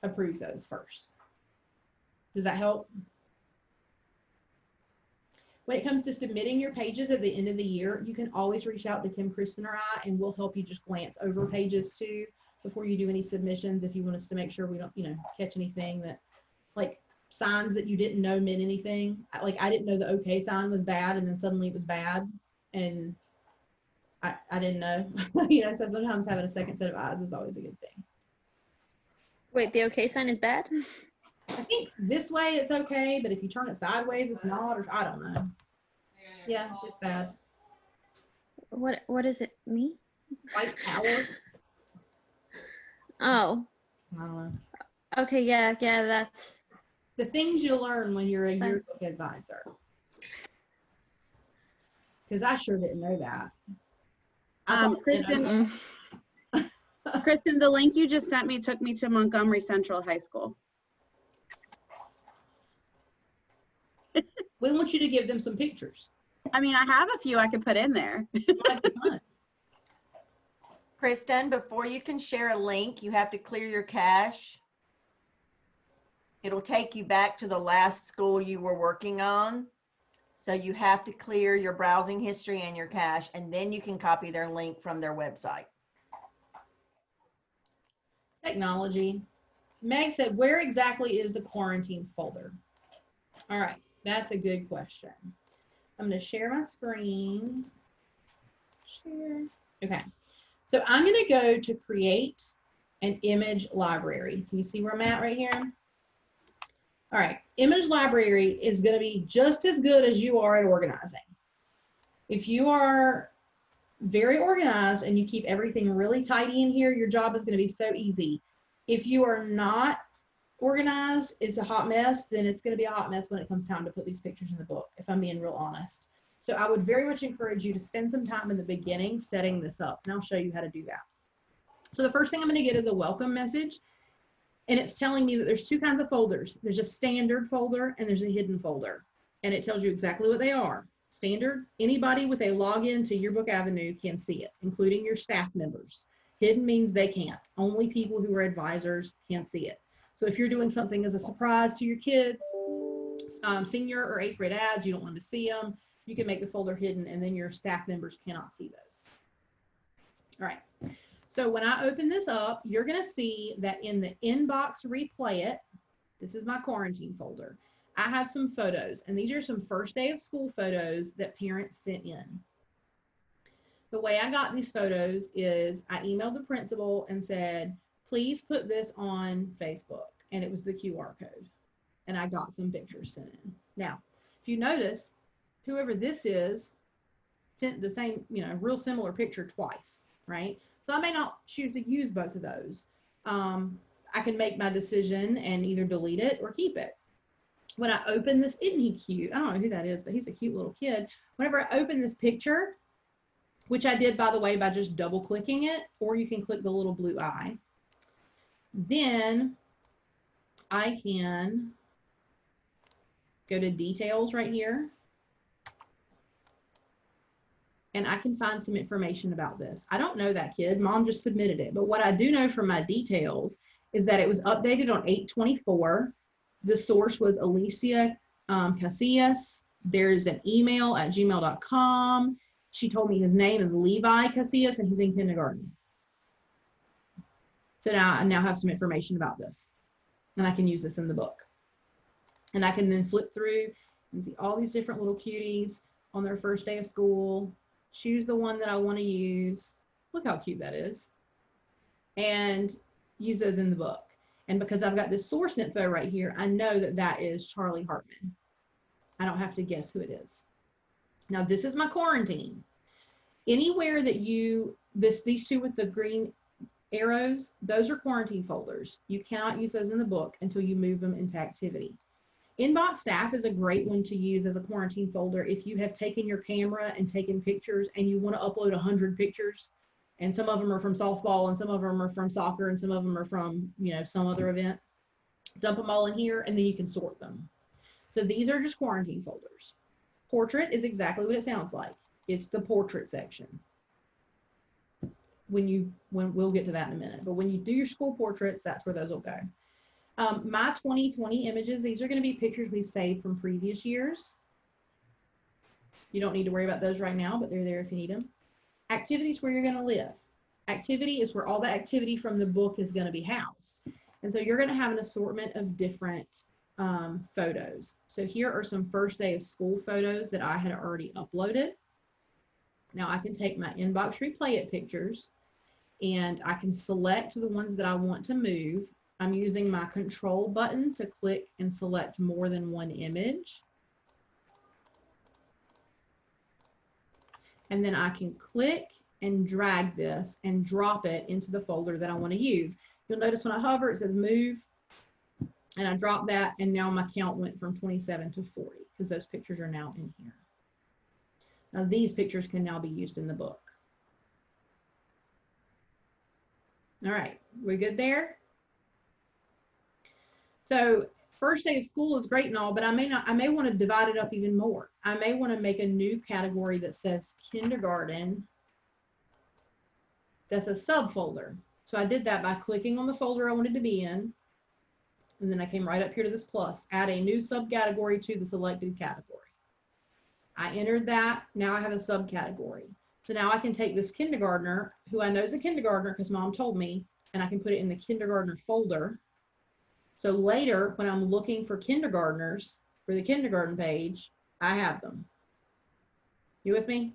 approve those first. Does that help? When it comes to submitting your pages at the end of the year, you can always reach out to Kim, Kristen, or I, and we'll help you just glance over pages too before you do any submissions if you want us to make sure we don't, you know, catch anything that, like, signs that you didn't know meant anything. Like I didn't know the okay sign was bad, and then suddenly it was bad, and I didn't know. You know, so sometimes having a second set of eyes is always a good thing. Wait, the okay sign is bad? I think this way it's okay, but if you turn it sideways, it's not, or I don't know. Yeah, it's bad. What does it mean? White owl. Oh. I don't know. Okay, yeah, that's the things you learn when you're a yearbook advisor. Because I sure didn't know that. Kristen, Kristen, the link you just sent me took me to Montgomery Central High School. We want you to give them some pictures. I mean, I have a few I could put in there. Kristen, before you can share a link, you have to clear your cache. It'll take you back to the last school you were working on. So you have to clear your browsing history and your cache, and then you can copy their link from their website. Technology. Meg said, where exactly is the quarantine folder? All right, that's a good question. I'm going to share my screen. Share. Okay, so I'm going to go to create an image library. Can you see where I'm at right here? All right, image library is going to be just as good as you are at organizing. If you are very organized and you keep everything really tidy in here, your job is going to be so easy. If you are not organized, it's a hot mess, then it's going to be a hot mess when it comes time to put these pictures in the book, if I'm being real honest. So I would very much encourage you to spend some time in the beginning setting this up, and I'll show you how to do that. So the first thing I'm going to get is a welcome message. And it's telling me that there's two kinds of folders. There's a standard folder and there's a hidden folder. And it tells you exactly what they are. Standard, anybody with a login to Yearbook Avenue can see it, including your staff members. Hidden means they can't. Only people who are advisors can see it. So if you're doing something as a surprise to your kids, senior or 8th grade ads, you don't want to see them, you can make the folder hidden and then your staff members cannot see those. All right. So when I open this up, you're going to see that in the inbox replay it, this is my quarantine folder. I have some photos, and these are some first day of school photos that parents sent in. The way I got these photos is I emailed the principal and said, please put this on Facebook. And it was the QR code. And I got some pictures sent in. Now, if you notice, whoever this is sent the same, real similar picture twice, right? So I may not choose to use both of those. I can make my decision and either delete it or keep it. When I open this, isn't he cute? I don't know who that is, but he's a cute little kid. Whenever I open this picture, which I did, by the way, by just double clicking it, or you can click the little blue eye, then I can go to details right here. And I can find some information about this. I don't know that kid. Mom just submitted it. But what I do know from my details is that it was updated on 8/24. The source was Alicia Casillas. There's an email at gmail.com. She told me his name is Levi Casillas and he's in kindergarten. So now I have some information about this. And I can use this in the book. And I can then flip through and see all these different little cuties on their first day of school. Choose the one that I want to use. Look how cute that is. And use those in the book. And because I've got this source info right here, I know that that is Charlie Hartman. I don't have to guess who it is. Now this is my quarantine. Anywhere that these two with the green arrows, those are quarantine folders. You cannot use those in the book until you move them into activity. Inbox staff is a great one to use as a quarantine folder if you have taken your camera and taken pictures and you want to upload 100 pictures, and some of them are from softball and some of them are from soccer and some of them are from, some other event. Dump them all in here and then you can sort them. So these are just quarantine folders. Portrait is exactly what it sounds like. It's the portrait section. When we'll get to that in a minute, but when you do your school portraits, that's where those will go. My 2020 images, these are going to be pictures we've saved from previous years. You don't need to worry about those right now, but they're there if you need them. Activities where you're going to live. Activity is where all the activity from the book is going to be housed. And so you're going to have an assortment of different photos. So here are some first day of school photos that I had already uploaded. Now I can take my inbox replay it pictures and I can select the ones that I want to move. I'm using my control button to click and select more than one image. And then I can click and drag this and drop it into the folder that I want to use. You'll notice when I hover, it says move, and I drop that, and now my count went from 27 to 40 because those pictures are now in here. Now these pictures can now be used in the book. All right, we're good there? So first day of school is great and all, but I may want to divide it up even more. I may want to make a new category that says kindergarten. That's a subfolder. So I did that by clicking on the folder I wanted to be in. And then I came right up here to this plus, add a new subcategory to the selected category. I entered that. Now I have a subcategory. So now I can take this kindergartner, who I know is a kindergartner because mom told me, and I can put it in the kindergartner folder. So later, when I'm looking for kindergartners for the kindergarten page, I have them. You with me?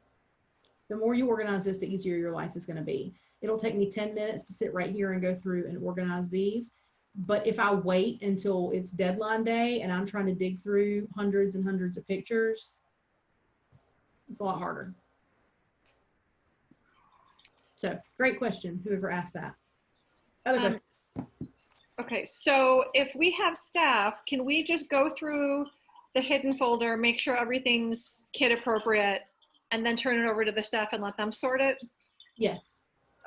The more you organize this, the easier your life is going to be. It'll take me 10 minutes to sit right here and go through and organize these. But if I wait until it's deadline day and I'm trying to dig through hundreds and hundreds of pictures, it's a lot harder. So great question, whoever asked that. Other question. Okay, so if we have staff, can we just go through the hidden folder, make sure everything's kid appropriate, and then turn it over to the staff and let them sort it? Yes.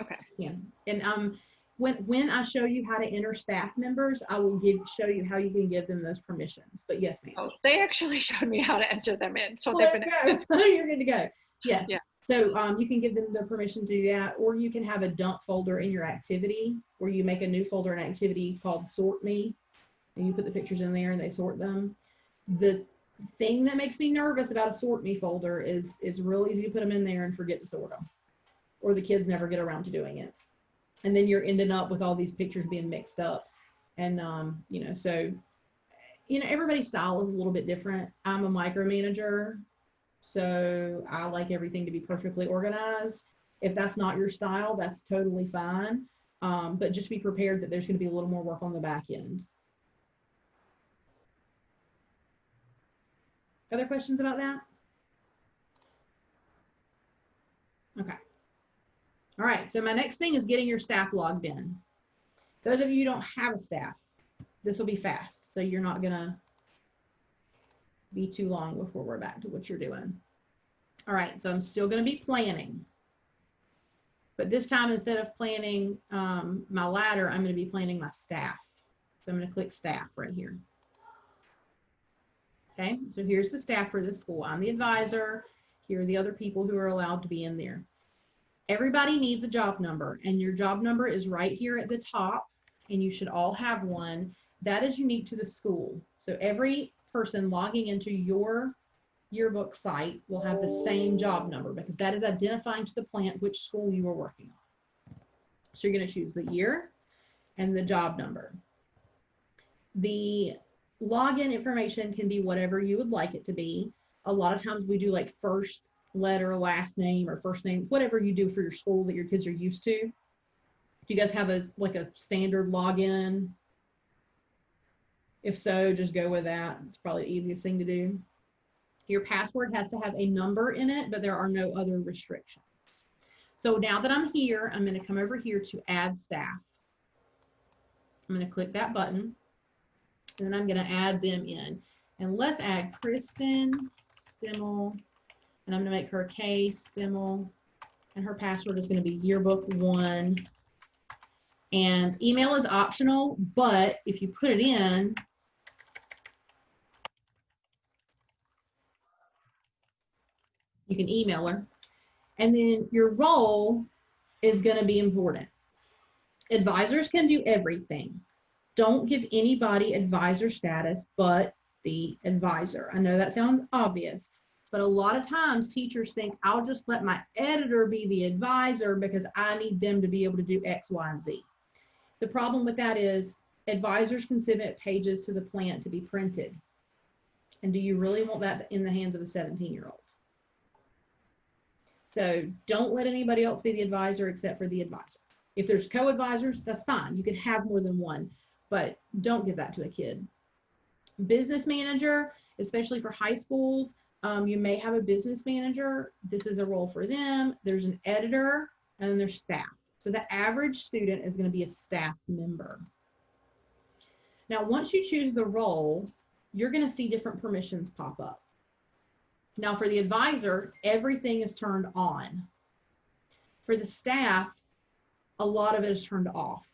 Okay. Yeah. And when I show you how to enter staff members, I will show you how you can give them those permissions. But yes, ma'am. Oh, they actually showed me how to enter them in. So Well, they've there you go. You're good to go. Yes. Yeah. So you can give them the permission to do that, or you can have a dump folder in your activity where you make a new folder in activity called Sort Me, and you put the pictures in there and they sort them. The thing that makes me nervous about a Sort Me folder is it's real easy to put them in there and forget to sort them, or the kids never get around to doing it. And then you're ending up with all these pictures being mixed up. And, you know, so, you know, everybody's style is a little bit different. I'm a micromanager, so I like everything to be perfectly organized. If that's not your style, that's totally fine. But just be prepared that there's going to be a little more work on the back end. Other questions about that? Okay. All right, so my next thing is getting your staff logged in. Those of you who don't have a staff, this will be fast, so you're not gonna be too long before we're back to what you're doing. All right, so I'm still gonna be planning. But this time, instead of planning my ladder, I'm gonna be planning my staff. So I'm gonna click staff right here. Okay, so here's the staff for this school. I'm the advisor. Here are the other people who are allowed to be in there. Everybody needs a job number, and your job number is right here at the top, and you should all have one. That is unique to the school. So every person logging into your yearbook site will have the same job number because that is identifying to the plant which school you are working on. So you're going to choose the year and the job number. The login information can be whatever you would like it to be. A lot of times we do like first letter, last name, or first name, whatever you do for your school that your kids are used to. Do you guys have a standard login? If so, just go with that. It's probably the easiest thing to do. Your password has to have a number in it, but there are no other restrictions. So now that I'm here, I'm going to come over here to add staff. I'm going to click that button, and then I'm going to add them in. And let's add Kristen Stimmel. And I'm going to make her K Stimmel, and her password is going to be yearbook1. And email is optional, but if you put it in, you can email her. And then your role is going to be important. Advisors can do everything. Don't give anybody advisor status but the advisor. I know that sounds obvious. But a lot of times teachers think, I'll just let my editor be the advisor because I need them to be able to do X, Y, and Z. The problem with that is Advisors can submit pages to the plant to be printed. And do you really want that in the hands of a 17-year-old? So don't let anybody else be the advisor except for the advisor. If there's co-advisors, that's fine. You can have more than one, but don't give that to a kid. Business manager, especially for high schools, you may have a business manager. This is a role for them. There's an editor, and then there's staff. So the average student is going to be a staff member. Now, once you choose the role, you're going to see different permissions pop up. Now, for the advisor, everything is turned on. For the staff, a lot of it is turned off.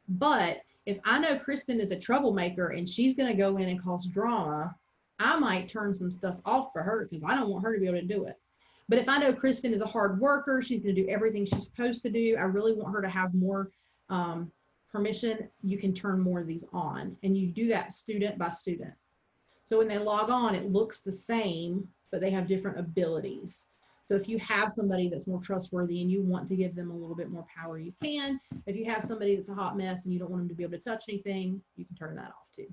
But if I know Kristen is a troublemaker and she's going to go in and cause drama, I might turn some stuff off for her because I don't want her to be able to do it. But if I know Kristen is a hard worker, she's going to do everything she's supposed to do, I really want her to have more permission, you can turn more of these on. And you do that student by student. So when they log on, it looks the same, but they have different abilities. So if you have somebody that's more trustworthy and you want to give them a little bit more power, you can. If you have somebody that's a hot mess and you don't want them to be able to touch anything, you can turn that off too.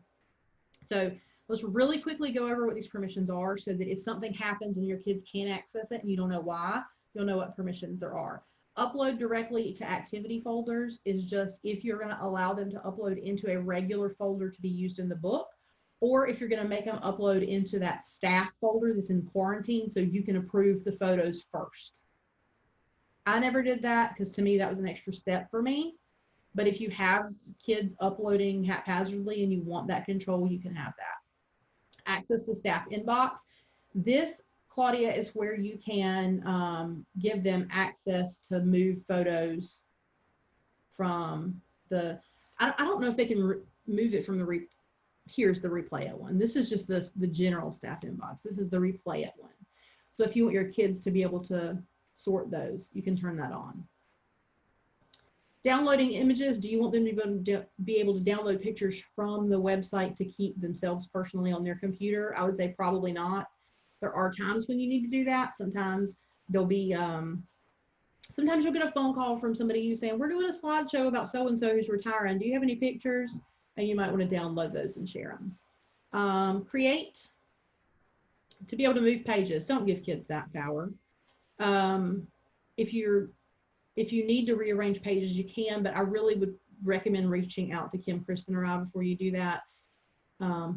So let's really quickly go over what these permissions are so that if something happens and your kids can't access it and you don't know why, you'll know what permissions there are. Upload directly to activity folders is just if you're going to allow them to upload into a regular folder to be used in the book, or if you're going to make them upload into that staff folder that's in quarantine so you can approve the photos first. I never did that because to me that was an extra step for me. But if you have kids uploading haphazardly and you want that control, you can have that. Access to staff inbox. This, Claudia, is where you can give them access to move photos from the, I don't know if they can move it from the, here's the replay it one. This is just the general staff inbox. This is the replay it one. So if you want your kids to be able to sort those, you can turn that on. Downloading images. Do you want them to be able to download pictures from the website to keep themselves personally on their computer? I would say probably not. There are times when you need to do that. Sometimes there'll be, sometimes you'll get a phone call from somebody who's saying, we're doing a slideshow about so-and-so who's retiring. Do you have any pictures? And you might want to download those and share them. Create. To be able to move pages. Don't give kids that power. If you need to rearrange pages, you can, but I really would recommend reaching out to Kim, Kristen, or I before you do that,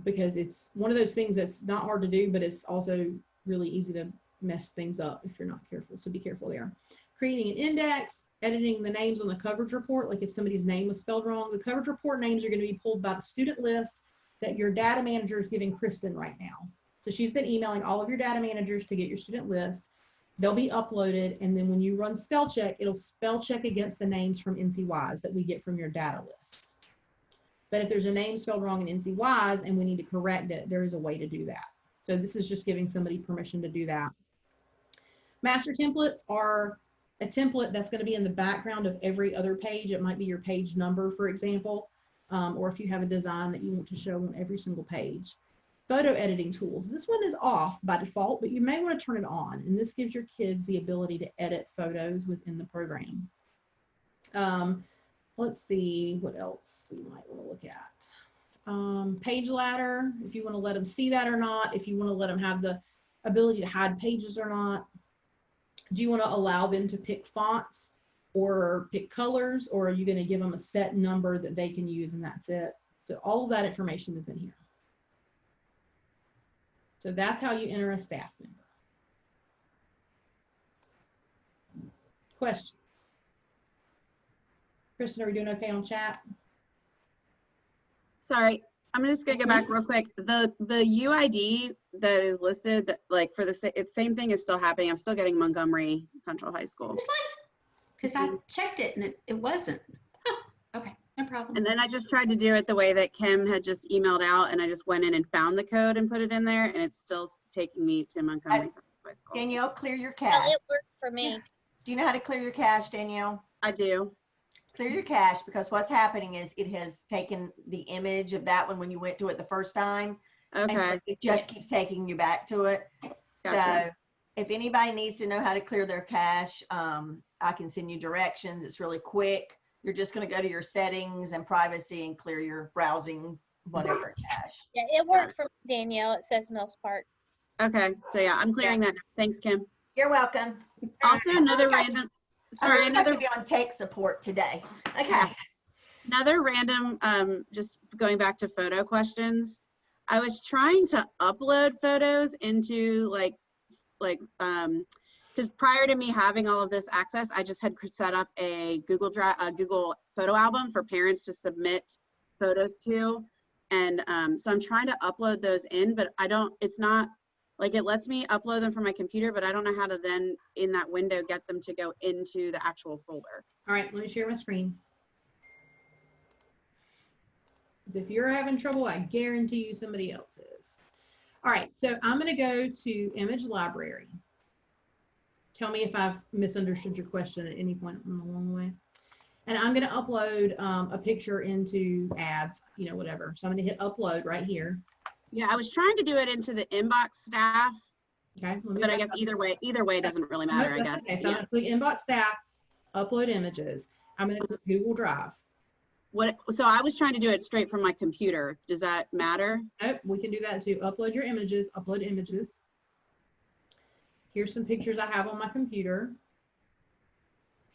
because it's one of those things that's not hard to do, but it's also really easy to mess things up if you're not careful. So be careful there. Creating an index, editing the names on the coverage report. Like if somebody's name was spelled wrong, the coverage report names are going to be pulled by the student list that your data manager is giving Kristen right now. So she's been emailing all of your data managers to get your student list. They'll be uploaded, and then when you run spell check, it'll spell check against the names from NCYs that we get from your data list. But if there's a name spelled wrong in NCYs and we need to correct it, there is a way to do that. So this is just giving somebody permission to do that. Master templates are a template that's going to be in the background of every other page. It might be your page number, for example, or if you have a design that you want to show on every single page. Photo editing tools. This one is off by default, but you may want to turn it on. And this gives your kids the ability to edit photos within the program. Let's see what else we might want to look at. Page ladder, if you want to let them see that or not, if you want to let them have the ability to hide pages or not. Do you want to allow them to pick fonts or pick colors, or are you going to give them a set number that they can use and that's it? So all of that information is in here. So that's how you enter a staff member. Questions? Kristen, are we doing okay on chat? Sorry, I'm just gonna go back real quick. The UID that is listed, like for the same thing is still happening. I'm still getting Montgomery Central High School. Because I checked it and it wasn't. Oh, okay, no problem. And then I just tried to do it the way that Kim had just emailed out, and I just went in and found the code and put it in there, and it's still taking me to Montgomery Central High School. Danielle, clear your cache. Well, it worked for me. Do you know how to clear your cache, Danielle? I do. Clear your cache, because what's happening is it has taken the image of that one when you went to it the first time. Okay. And so it just keeps taking you back to it. Gotcha. So if anybody needs to know how to clear their cache, I can send you directions. It's really quick. You're just going to go to your settings and privacy and clear your browsing, whatever cache. Yeah, it worked for me, Danielle. It says Mills Park. Okay, so yeah, I'm clearing that now. Thanks, Kim. You're welcome. Also, another random, sorry, another be on tech support today. Okay. Yeah. Another random, just going back to photo questions. I was trying to upload photos into because prior to me having all of this access, I just had set up a Google Drive, a Google photo album for parents to submit photos to. And so I'm trying to upload those in, but it's not, like it lets me upload them from my computer, but I don't know how to then in that window get them to go into the actual folder. All right, let me share my screen. Because if you're having trouble, I guarantee you somebody else is. All right, so I'm going to go to Image Library. Tell me if I've misunderstood your question at any point along the way. And I'm going to upload a picture into ads, whatever. So I'm going to hit upload right here. Yeah, I was trying to do it into the inbox staff. Okay. But I guess either way doesn't really matter, I guess. Okay, so I'm going to click inbox staff, upload images. I'm going to click Google Drive. So I was trying to do it straight from my computer. Does that matter? Nope, we can do that too. Upload your images, upload images. Here's some pictures I have on my computer.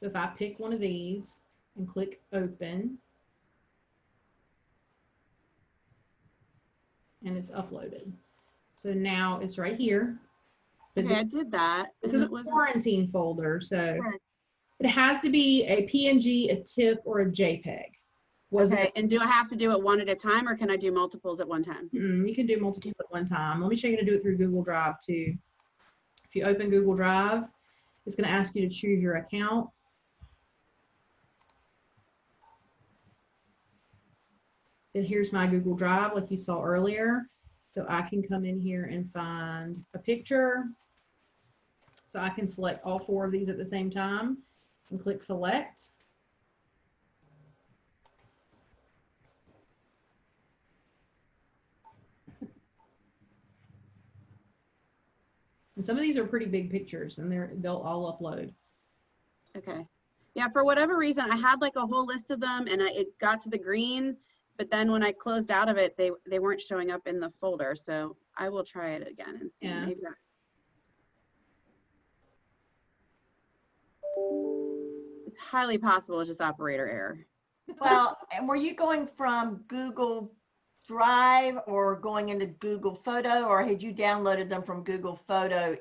So if I pick one of these and click open, and it's uploaded. So now it's right here. Okay, I did that. This is a quarantine folder, so it has to be a PNG, a TIFF, or a JPEG. Okay, and do I have to do it one at a time, or can I do multiples at one time? You can do multiples at one time. Let me show you how to do it through Google Drive too. If you open Google Drive, it's going to ask you to choose your account. Then here's my Google Drive like you saw earlier. So I can come in here and find a picture. So I can select all 4 of these at the same time and click select. And some of these are pretty big pictures and they'll all upload. Okay. Yeah, for whatever reason, I had like a whole list of them and it got to the green, but then when I closed out of it, they weren't showing up in the folder. So I will try it again and see. Maybe that. It's highly possible it's just operator error. Well, and were you going from Google Drive or going into Google Photo, or had you downloaded them from Google Photo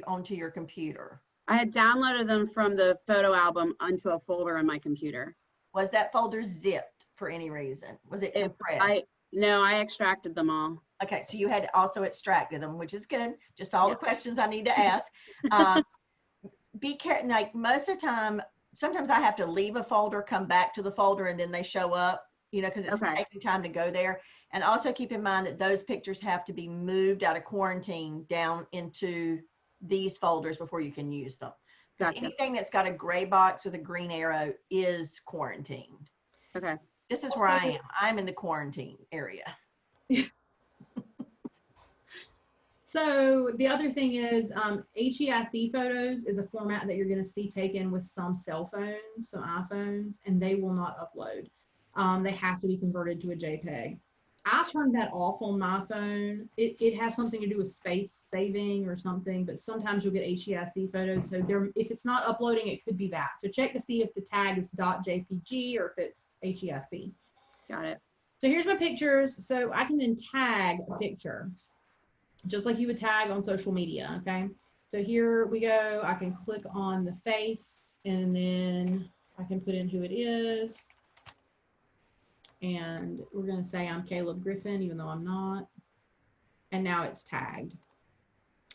onto your computer? I had downloaded them from the photo album onto a folder on my computer. Was that folder zipped for any reason? Was it compressed? No, I extracted them all. Okay, so you had also extracted them, which is good. Just all the questions I need to ask. Be careful, like most of the time, sometimes I have to leave a folder, come back to the folder, and then they show up, because it's taking time to go there. And also keep in mind that those pictures have to be moved out of quarantine down into these folders before you can use them. Because anything that's got a gray box with a green arrow is quarantined. Okay. This is where I am. I'm in the quarantine area. So the other thing is HEIC photos is a format that you're going to see taken with some cell phones, some iPhones, and they will not upload. They have to be converted to a JPEG. I turned that off on my phone. It has something to do with space saving or something, but sometimes you'll get HEIC photos. So if it's not uploading, it could be that. So check to see if the tag is .jpg or if it's HEIC. Got it. So here's my pictures. So I can then tag a picture, just like you would tag on social media, okay? So here we go. I can click on the face, and then I can put in who it is. And we're going to say I'm Caleb Griffin, even though I'm not. And now it's tagged.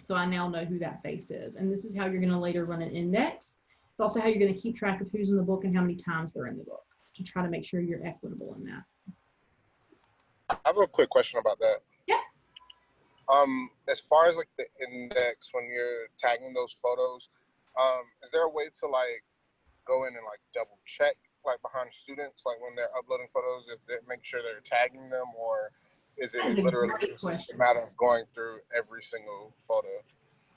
So I now know who that face is. And this is how you're going to later run an index. It's also how you're going to keep track of who's in the book and how many times they're in the book to try to make sure you're equitable in that. I have a quick question about that. Yeah. As far as like the index, when you're tagging those photos, is there a way to like go in and like double check like behind students, like when they're uploading photos, if they make sure they're tagging them, or is it literally just a matter of going through every single photo?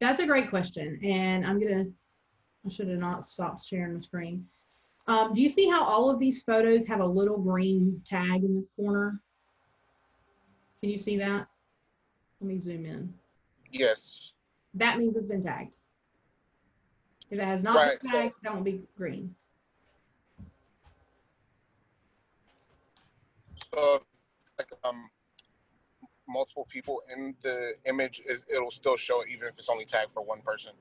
That's a great question, and I should have not stopped sharing the screen. Do you see how all of these photos have a little green tag in the corner? Can you see that? Let me zoom in. Yes. That means it's been tagged. If it has not Right. been tagged, that won't be green. So, like, multiple people in the image, it'll still show it even if it's only tagged for one person.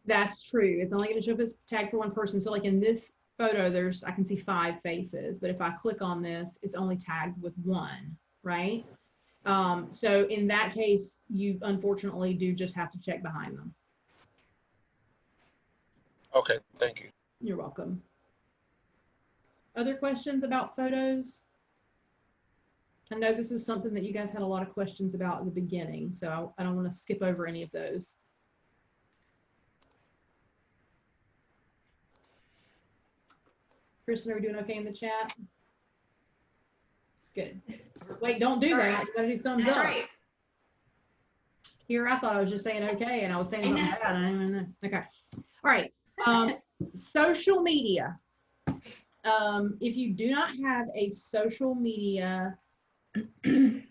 That's true. It's only going to show if it's tagged for one person. So like in this photo, I can see 5 faces, but if I click on this, it's only tagged with 1, right? So in that case, you unfortunately do just have to check behind them. Okay, thank you. You're welcome. Other questions about photos? I know this is something that you guys had a lot of questions about at the beginning, so I don't want to skip over any of those. Kristen, are we doing okay in the chat? Good. Wait, don't do that. You gotta do thumbs That's up. right. Here, I thought I was just saying okay, and I was saying something bad. I didn't even know. Okay. All right. Social media. If you do not have a social media, Kim,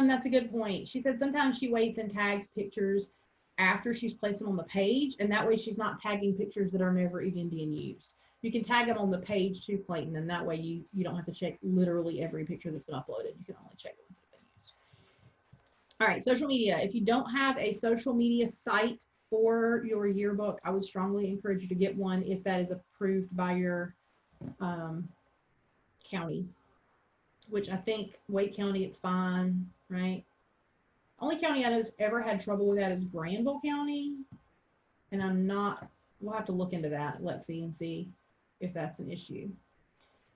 that's a good point. She said sometimes she waits and tags pictures after she's placed them on the page, and that way she's not tagging pictures that are never even being used. You can tag them on the page too, Clayton, and that way you don't have to check literally every picture that's been uploaded. You can only check the ones that have been used. All right, social media. If you don't have a social media site for your yearbook, I would strongly encourage you to get one if that is approved by your county, which I think Wake County, it's fine, right? Only county I know that's ever had trouble with that is Granville County, and we'll have to look into that, Lexi, and see if that's an issue.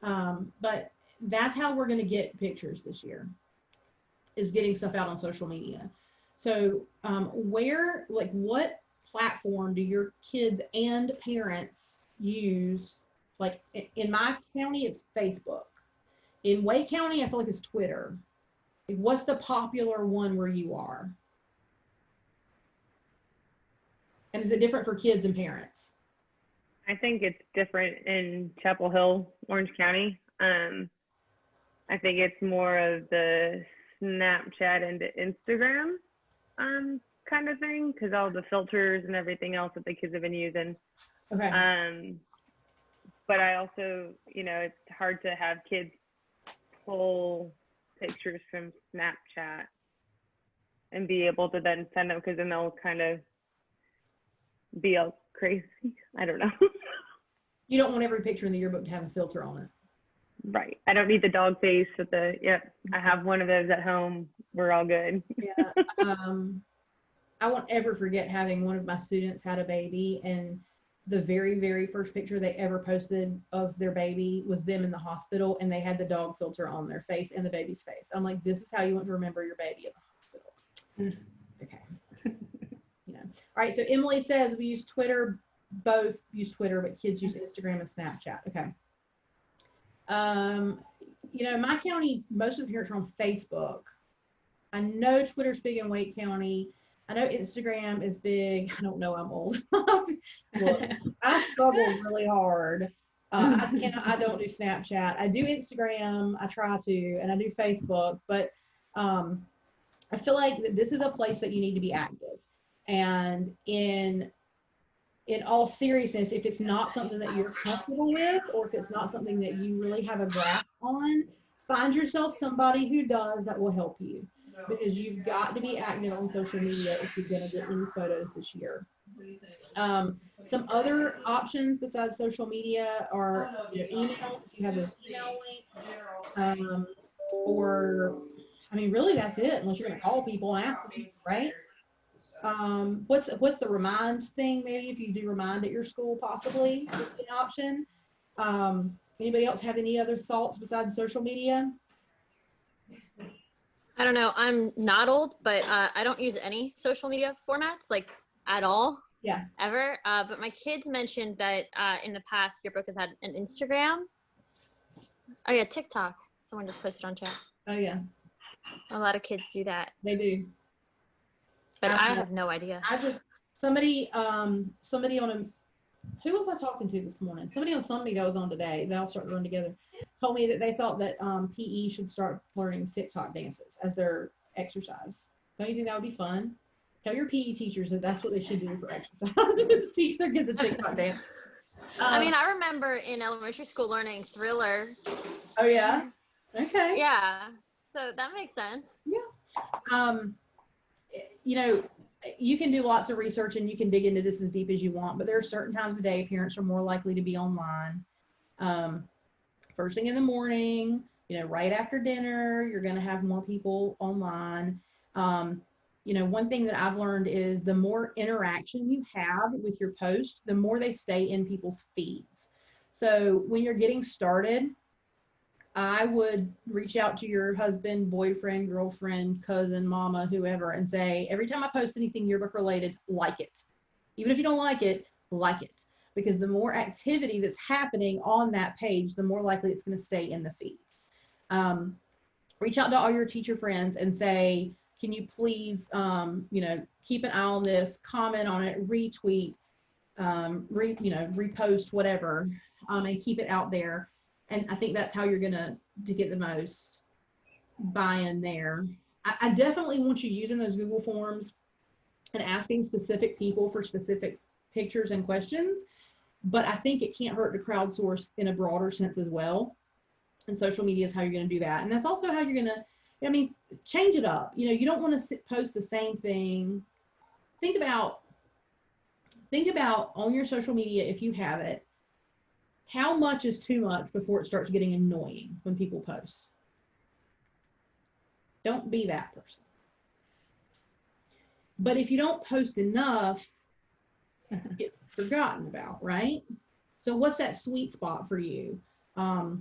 But that's how we're going to get pictures this year, is getting stuff out on social media. So what platform do your kids and parents use? Like in my county, it's Facebook. In Wake County, I feel like it's Twitter. Like, what's the popular one where you are? And is it different for kids and parents? I think it's different in Chapel Hill, Orange County. I think it's more of the Snapchat and the Instagram kind of thing, because all the filters and everything else that the kids have been using. Okay. But I also, it's hard to have kids pull pictures from Snapchat and be able to then send them, because then they'll kind of be all crazy. I don't know. You don't want every picture in the yearbook to have a filter on it. Right. I don't need the dog face with I have one of those at home. We're all good. Yeah. I won't ever forget having one of my students had a baby, and the very, very first picture they ever posted of their baby was them in the hospital, and they had the dog filter on their face and the baby's face. I'm like, this is how you want to remember your baby at the hospital. Okay. All right. So Emily says we use Twitter, both use Twitter, but kids use Instagram and Snapchat. Okay. My county, most of the parents are on Facebook. I know Twitter's big in Wake County. I know Instagram is big. I don't know, I'm old. Look, I struggle really hard. I don't do Snapchat. I do Instagram. I try to, and I do Facebook, but I feel like this is a place that you need to be active. And in all seriousness, if it's not something that you're comfortable with, or if it's not something that you really have a grasp on, find yourself somebody who does that will help you, because you've got to be active on social media if you're going to get any photos this year. Some other options besides social media are your emails. If you have those email links, really that's it, unless you're going to call people and ask them, right? What's the remind thing? Maybe if you do remind at your school, possibly would be an option. Anybody else have any other thoughts besides social media? I don't know. I'm not old, but I don't use any social media formats, like, at all. Yeah. Ever. But my kids mentioned that in the past, your book has had an Instagram. Oh yeah, TikTok. Someone just posted on chat. Oh yeah. A lot of kids do that. They do. But I have no idea. Somebody on who was I talking to this morning? Somebody on Summit I was on today, they all started to run together, told me that they thought that PE should start learning TikTok dances as their exercise. Don't you think that would be fun? Tell your PE teachers that that's what they should do for exercise. Teach their kids a TikTok dance. I mean, I remember in elementary school learning Thriller. Oh yeah. Okay. Yeah. So that makes sense. Yeah. You know, you can do lots of research and you can dig into this as deep as you want, but there are certain times of day parents are more likely to be online. First thing in the morning, you know, right after dinner, you're going to have more people online. You know, one thing that I've learned is the more interaction you have with your post, the more they stay in people's feeds. So when you're getting started, I would reach out to your husband, boyfriend, girlfriend, cousin, mama, whoever, and say, every time I post anything yearbook related, like it. Even if you don't like it, like it. Because the more activity that's happening on that page, the more likely it's going to stay in the feed. Reach out to all your teacher friends and say, can you please, you know, keep an eye on this, comment on it, retweet, repost, whatever, and keep it out there. And I think that's how you're gonna get the most buy-in there. I definitely want you using those Google forms and asking specific people for specific pictures and questions, but I think it can't hurt to crowdsource in a broader sense as well. And social media is how you're gonna do that. And that's also how you're gonna, I mean, change it up. You know, you don't want to post the same thing. Think about on your social media, if you have it, how much is too much before it starts getting annoying when people post. Don't be that person. But if you don't post enough, you get forgotten about, right? So what's that sweet spot for you? I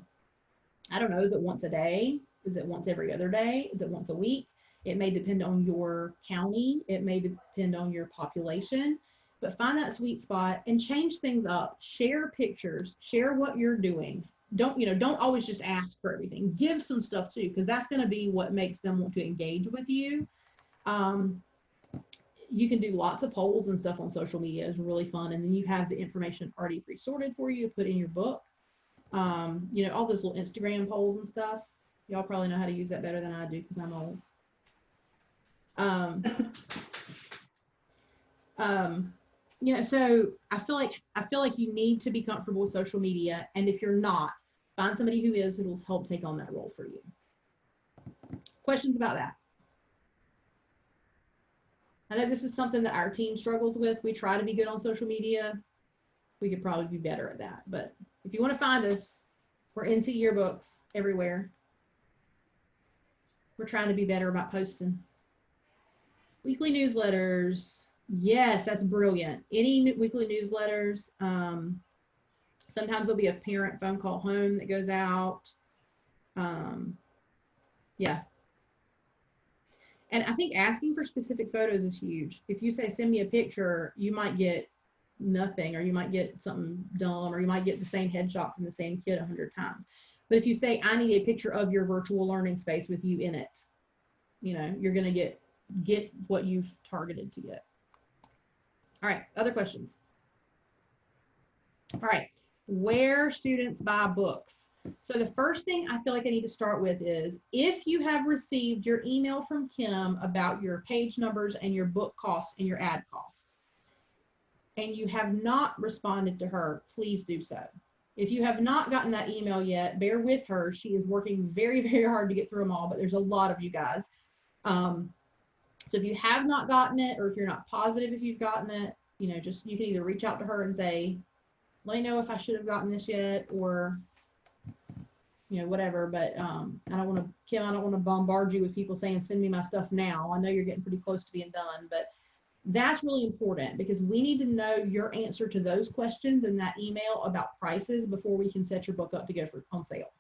don't know, is it once a day? Is it once every other day? Is it once a week? It may depend on your county. It may depend on your population, but find that sweet spot and change things up. Share pictures, share what you're doing. Don't always just ask for everything. Give some stuff too, because that's going to be what makes them want to engage with you. You can do lots of polls and stuff on social media. It's really fun. And then you have the information already pre-sorted for you to put in your book. All those little Instagram polls and stuff. Y'all probably know how to use that better than I do because I'm old. So I feel like you need to be comfortable with social media, and if you're not, find somebody who is, who will help take on that role for you. Questions about that? I know this is something that our team struggles with. We try to be good on social media. We could probably be better at that, but if you want to find us, we're NC Yearbooks everywhere. We're trying to be better about posting. Weekly newsletters. Yes, that's brilliant. Any weekly newsletters. Sometimes there'll be a parent phone call home that goes out. Yeah. And I think asking for specific photos is huge. If you say, send me a picture, you might get nothing, or you might get something dumb, or you might get the same headshot from the same kid 100 times. But if you say, I need a picture of your virtual learning space with you in it, you're going to get what you've targeted to get. All right, other questions? All right, where students buy books. So the first thing I feel like I need to start with is, if you have received your email from Kim about your page numbers and your book costs and your ad costs, and you have not responded to her, please do so. If you have not gotten that email yet, bear with her. She is working very, very hard to get through them all, but there's a lot of you guys. So if you have not gotten it, or if you're not positive if you've gotten it, you can either reach out to her and say, let me know if I should have gotten this yet, or whatever. But Kim, I don't want to bombard you with people saying, send me my stuff now. I know you're getting pretty close to being done, but that's really important, because we need to know your answer to those questions in that email about prices before we can set your book up to go on sale.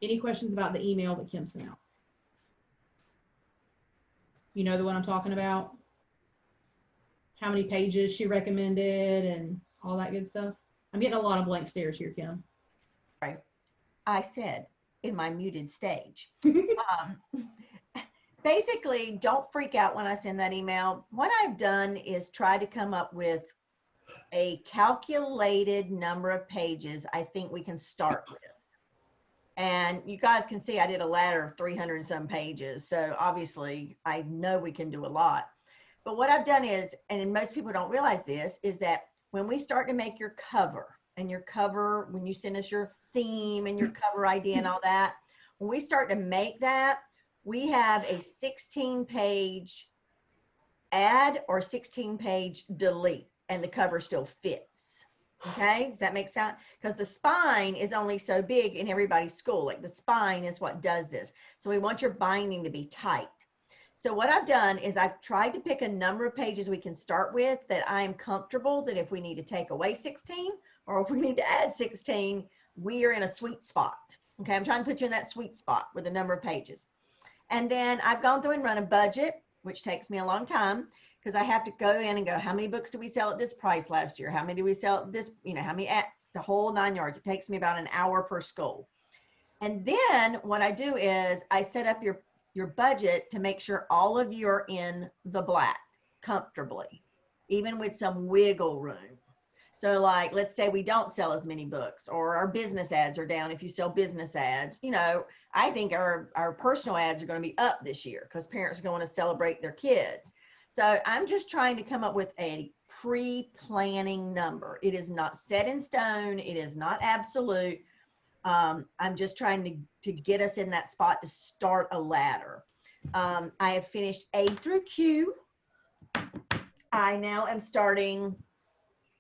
Any questions about the email that Kim sent out? You know the one I'm talking about? How many pages she recommended and all that good stuff? I'm getting a lot of blank stares here, Kim. Right. I said in my muted stage. basically, don't freak out when I send that email. What I've done is try to come up with a calculated number of pages I think we can start with. And you guys can see I did a ladder of 300 and some pages. So obviously I know we can do a lot. But what I've done is, and most people don't realize this, is that when we start to make your cover, and your cover, when you send us your theme and your cover idea and all that, when we start to make that, we have a 16-page add or 16-page delete, and the cover still fits. Okay, does that make sense? Because the spine is only so big in everybody's school. Like the spine is what does this. So we want your binding to be tight. So what I've done is I've tried to pick a number of pages we can start with that I'm comfortable that if we need to take away 16 or if we need to add 16, we are in a sweet spot. Okay, I'm trying to put you in that sweet spot with a number of pages. And then I've gone through and run a budget, which takes me a long time because I have to go in and go, how many books did we sell at this price last year? How many did we sell at this, you know, how many at the whole 9 yards? It takes me about an hour per school. And then what I do is I set up your budget to make sure all of you are in the black comfortably, even with some wiggle room. So like, let's say we don't sell as many books or our business ads are down. If you sell business ads, you know, I think our personal ads are going to be up this year because parents are going to celebrate their kids. So I'm just trying to come up with a pre-planning number. It is not set in stone. It is not absolute. I'm just trying to get us in that spot to start a ladder. I have finished A through Q. I now am starting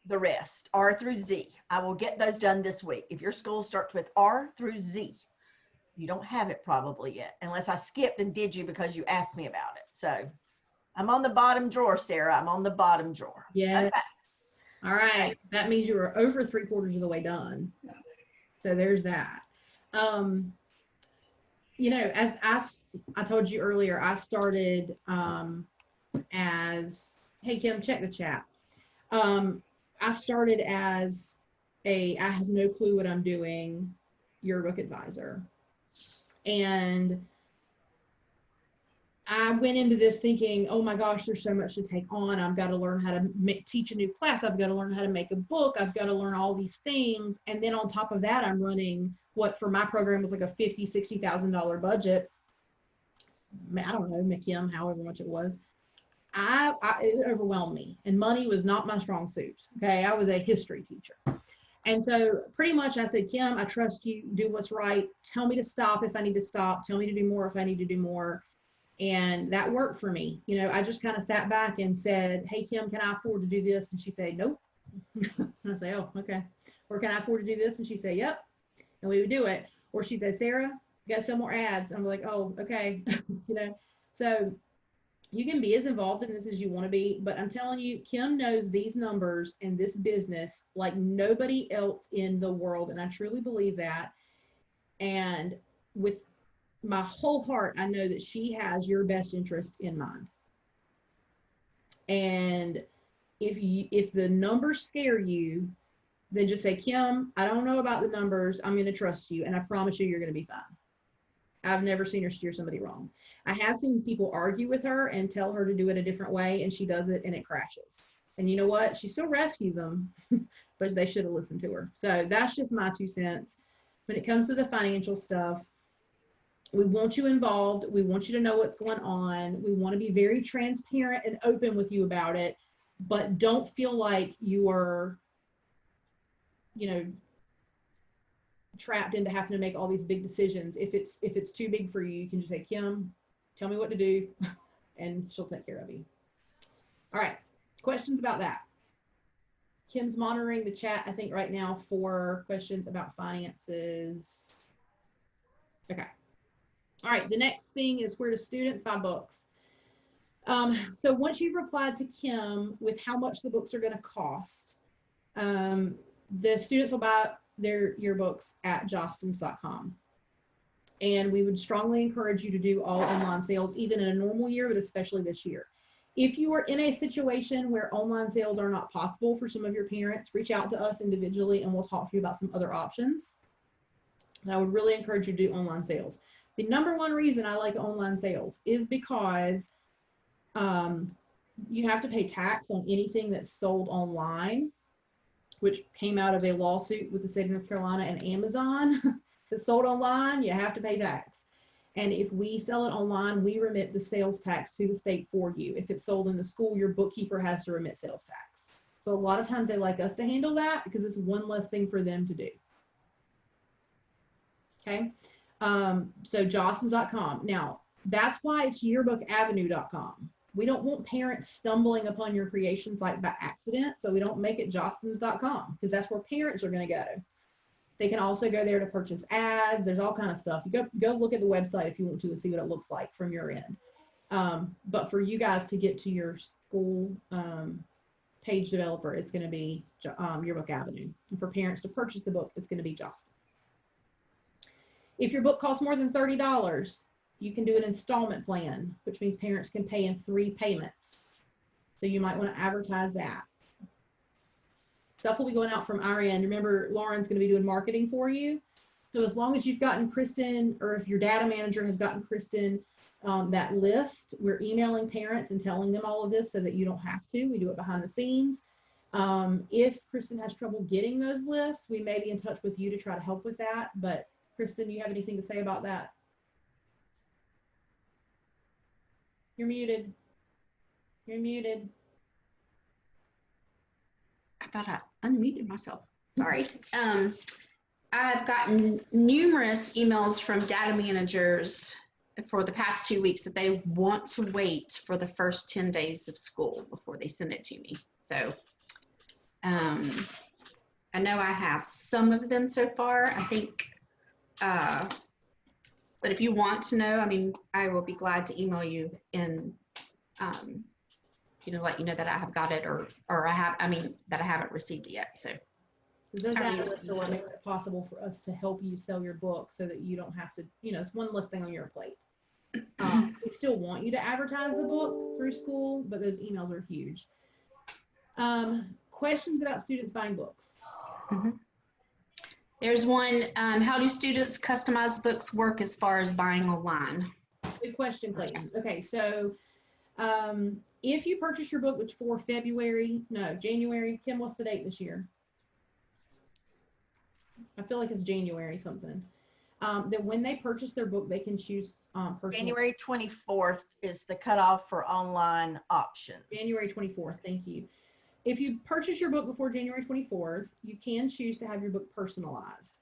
the rest, R through Z. I will get those done this week. If your school starts with R through Z, you don't have it probably yet, unless I skipped and did you because you asked me about it. So I'm on the bottom drawer, Sarah. I'm on the bottom drawer. Yeah. Okay. All right. That means you were over 3/4 of the way done. So there's that. You know, as I told you earlier, I started as, hey, Kim, check the chat. I started as I have no clue what I'm doing, yearbook advisor. And I went into this thinking, oh my gosh, there's so much to take on. I've got to learn how to teach a new class. I've got to learn how to make a book. I've got to learn all these things. And then on top of that, I'm running what for my program was like a $50,000, $60,000 budget. I don't know, Kim, however much it was. It overwhelmed me, and money was not my strong suit. Okay. I was a history teacher. And so pretty much I said, Kim, I trust you, do what's right. Tell me to stop if I need to stop. Tell me to do more if I need to do more. And that worked for me. You know, I just kind of sat back and said, hey, Kim, can I afford to do this? And she'd say, nope. And I'd say, oh, okay. Or can I afford to do this? And she'd say, yep. And we would do it. Or she'd say, Sarah, you got some more ads. I'm like, oh, okay. You know, so you can be as involved in this as you want to be, but I'm telling you, Kim knows these numbers and this business like nobody else in the world. And I truly believe that. And with my whole heart, I know that she has your best interest in mind. And if the numbers scare you, then just say, Kim, I don't know about the numbers. I'm going to trust you. And I promise you, you're going to be fine. I've never seen her steer somebody wrong. I have seen people argue with her and tell her to do it a different way, and she does it and it crashes. And you know what? She still rescues them, but they should have listened to her. So that's just my 2 cents. When it comes to the financial stuff, we want you involved. We want you to know what's going on. We want to be very transparent and open with you about it, but don't feel like you are, you know, trapped into having to make all these big decisions. If it's too big for you, you can just say, Kim, tell me what to do, and she'll take care of you. All right, questions about that? Kim's monitoring the chat, I think, right now for questions about finances. Okay. All right, the next thing is where do students buy books? So once you've replied to Kim with how much the books are going to cost, the students will buy their yearbooks at jostens.com. And we would strongly encourage you to do all online sales, even in a normal year, but especially this year. If you are in a situation where online sales are not possible for some of your parents, reach out to us individually and we'll talk to you about some other options. And I would really encourage you to do online sales. The number one reason I like online sales is because you have to pay tax on anything that's sold online, which came out of a lawsuit with the state of North Carolina and Amazon. If it's sold online, you have to pay tax. And if we sell it online, we remit the sales tax to the state for you. If it's sold in the school, your bookkeeper has to remit sales tax. So a lot of times they like us to handle that because it's one less thing for them to do. Okay. So jostens.com. Now, that's why it's yearbookAvenue.com. We don't want parents stumbling upon your creation site by accident, so we don't make it jostens.com because that's where parents are going to go. They can also go there to purchase ads. There's all kind of stuff. You go look at the website if you want to and see what it looks like from your end. But for you guys to get to your school page developer, it's going to be Yearbook Avenue. And for parents to purchase the book, it's going to be Jostens. If your book costs more than $30, you can do an installment plan, which means parents can pay in 3 payments. So you might want to advertise that. Stuff will be going out from our end. Remember, Lauren's going to be doing marketing for you. So as long as you've gotten Kristen, or if your data manager has gotten Kristen that list, we're emailing parents and telling them all of this so that you don't have to. We do it behind the scenes. If Kristen has trouble getting those lists, we may be in touch with you to try to help with that. But Kristen, do you have anything to say about that? You're muted. You're muted. I thought I unmuted myself. Sorry. I've gotten numerous emails from data managers for the past 2 weeks that they want to wait for the first 10 days of school before they send it to me. So I know I have some of them so far. I think, but if you want to know, I mean, I will be glad to email you and, let you know that I have got it or that I haven't received it yet. So those analysts are what make it possible for us to help you sell your book so that you don't have to, it's one less thing on your plate. We still want you to advertise the book through school, but those emails are huge. Questions about students buying books? Mm-hmm. There's one, how do students customize books work as far as buying online? Good question, Clayton. Okay, so if you purchase your book before January, Kim, what's the date this year? I feel like it's January something. That when they purchase their book, they can choose January 24th is the cutoff for online options. January 24th, thank you. If you purchase your book before January 24th, you can choose to have your book personalized.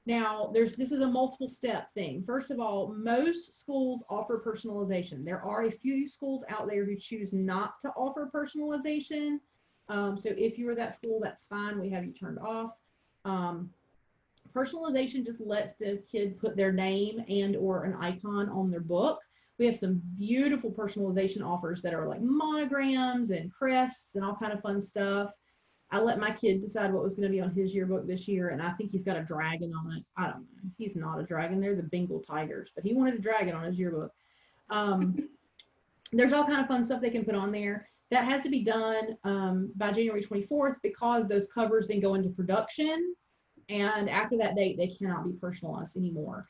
Now, this is a multiple step thing. First of all, most schools offer personalization. There are a few schools out there who choose not to offer personalization. So if you are that school, that's fine. We have you turned off. Personalization just lets the kid put their name and or an icon on their book. We have some beautiful personalization offers that are like monograms and crests and all kind of fun stuff. I let my kid decide what was going to be on his yearbook this year, and I think he's got a dragon on it. I don't know. He's not a dragon. They're the Bengal tigers, but he wanted a dragon on his yearbook. There's all kind of fun stuff they can put on there. That has to be done by January 24th because those covers then go into production, and after that date, they cannot be personalized anymore.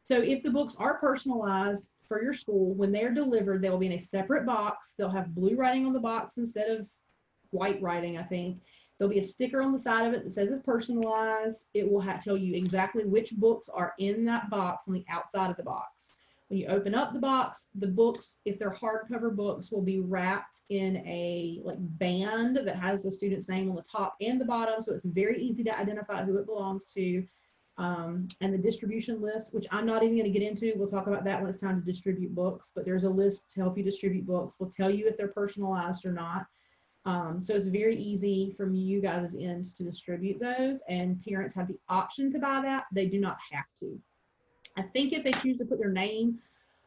So if the books are personalized for your school, when they're delivered, they will be in a separate box. They'll have blue writing on the box instead of white writing, I think. There'll be a sticker on the side of it that says it's personalized. It will tell you exactly which books are in that box on the outside of the box. When you open up the box, the books, if they're hardcover books, will be wrapped in a band that has the student's name on the top and the bottom, so it's very easy to identify who it belongs to. And the distribution list, which I'm not even going to get into, we'll talk about that when it's time to distribute books, but there's a list to help you distribute books. We'll tell you if they're personalized or not. So it's very easy from you guys' ends to distribute those, and parents have the option to buy that. They do not have to. I think if they choose to put their name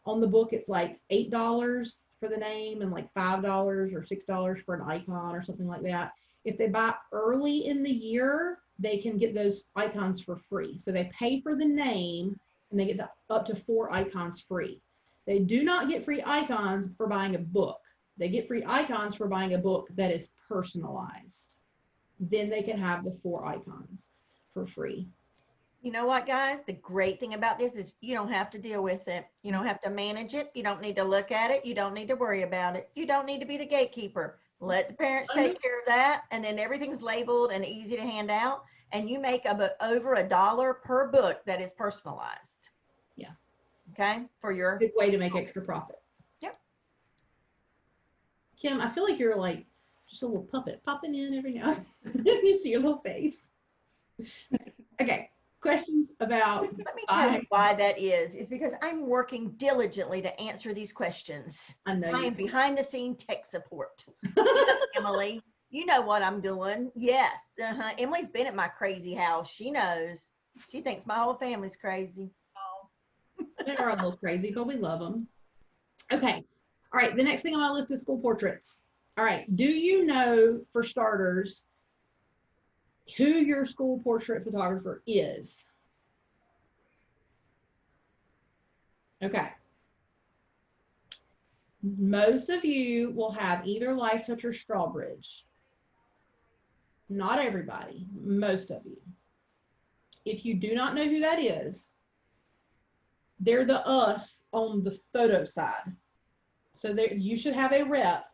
on the book, it's like $8 for the name and like $5 or $6 for an icon or something like that. If they buy early in the year, they can get those icons for free. So they pay for the name and they get up to 4 icons free. They do not get free icons for buying a book. They get free icons for buying a book that is personalized. Then they can have the 4 icons for free. You know what, guys? The great thing about this is you don't have to deal with it. You don't have to manage it. You don't need to look at it. You don't need to worry about it. You don't need to be the gatekeeper. Let the parents take care of that, and then everything's labeled and easy to hand out, and you make over $1 per book that is personalized. Yeah. Okay, for your good way to make extra profit. Yep. Kim, I feel like you're like just a little puppet popping in every now and then. You see your little face. Okay. Questions about. Let me tell you why that is. It's because I'm working diligently to answer these questions. I know. I am behind the scene tech support. Emily, you know what I'm doing. Yes. Emily's been at my crazy house. She knows. She thinks my whole family's crazy. They are a little crazy, but we love them. Okay. All right. The next thing on my list is school portraits. All right. Do you know, for starters, who your school portrait photographer is? Okay. Most of you will have either Lifetouch or Strawbridge. Not everybody, most of you. If you do not know who that is, they're the us on the photo side. So there, you should have a rep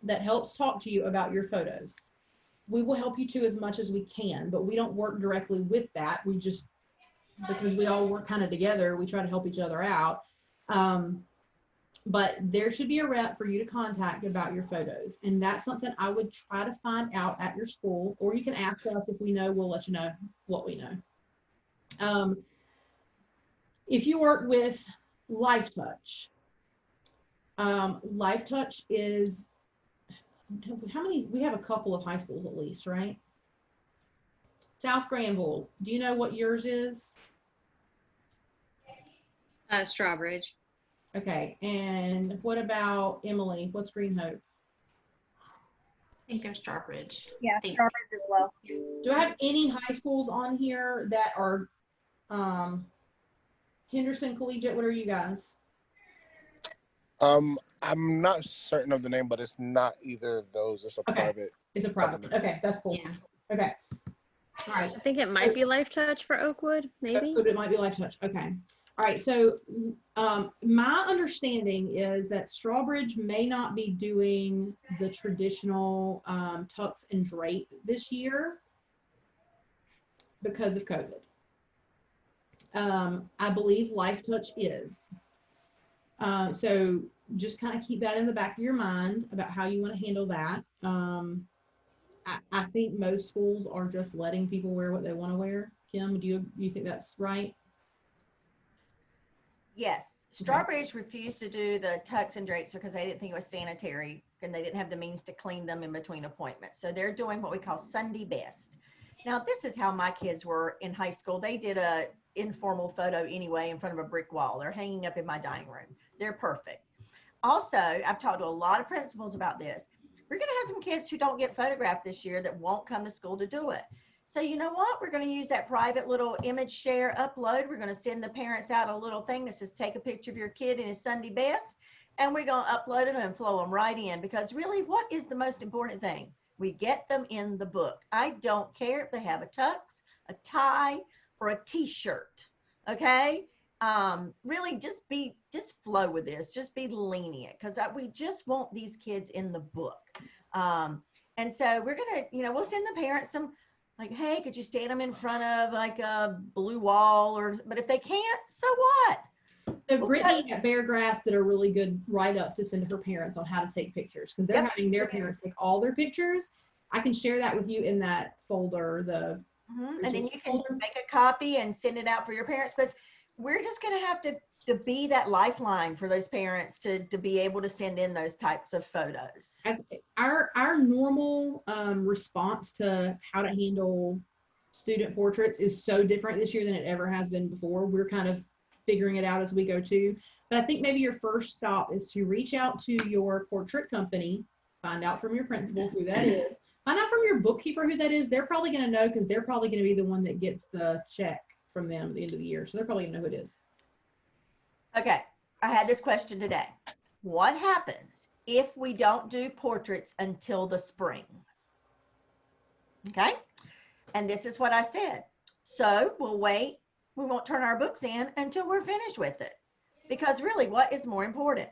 that helps talk to you about your photos. We will help you too as much as we can, but we don't work directly with that. We just, because we all work kind of together, we try to help each other out. But there should be a rep for you to contact about your photos. And that's something I would try to find out at your school, or you can ask us. If we know, we'll let you know what we know. If you work with Lifetouch, Lifetouch is, how many, we have a couple of high schools at least, right? South Granville, do you know what yours is? Strawbridge. Okay, and what about Emily? What's Green Hope? I think they're Strawbridge. Yeah, Strawbridge as well. Do I have any high schools on here that are Henderson Collegiate? What are you guys? I'm not certain of the name, but it's not either of those. It's a private. It's a private. Okay, that's cool. Yeah. Okay. All right. I think it might be Lifetouch for Oakwood, maybe. It might be Lifetouch. Okay. All right. So my understanding is that Strawbridge may not be doing the traditional tux and drape this year because of COVID. I believe Lifetouch is. So just kind of keep that in the back of your mind about how you want to handle that. I think most schools are just letting people wear what they want to wear. Kim, do you think that's right? Yes. Strawbridge refused to do the tux and drapes because they didn't think it was sanitary and they didn't have the means to clean them in between appointments. So they're doing what we call Sunday best. Now, this is how my kids were in high school. They did a informal photo anyway in front of a brick wall. They're hanging up in my dining room. They're perfect. Also, I've talked to a lot of principals about this. We're going to have some kids who don't get photographed this year that won't come to school to do it. So you know what? We're going to use that private little image share upload. We're going to send the parents out a little thing that says, take a picture of your kid in his Sunday best, and we're going to upload them and flow them right in, because really, what is the most important thing? We get them in the book. I don't care if they have a tux, a tie, or a t-shirt. Okay? Really just flow with this. Just be lenient, because we just want these kids in the book. And so we're going to, we'll send the parents some, like, hey, could you stand them in front of like a blue wall, but if they can't, so what? So Brittany at Beargrass did a really good write-up to send to her parents on how to take pictures, because they're having their parents take all their pictures. I can share that with you in that folder. And then you can make a copy and send it out for your parents, because we're just going to have to be that lifeline for those parents to be able to send in those types of photos. Our normal response to how to handle student portraits is so different this year than it ever has been before. We're kind of figuring it out as we go too. But I think maybe your first stop is to reach out to your portrait company, find out from your principal who that is, find out from your bookkeeper who that is. They're probably going to know, because they're probably going to be the one that gets the check from them at the end of the year. So they're probably going to know who it is. Okay, I had this question today. What happens if we don't do portraits until the spring? Okay, and this is what I said. So we'll wait. We won't turn our books in until we're finished with it. Because really, what is more important?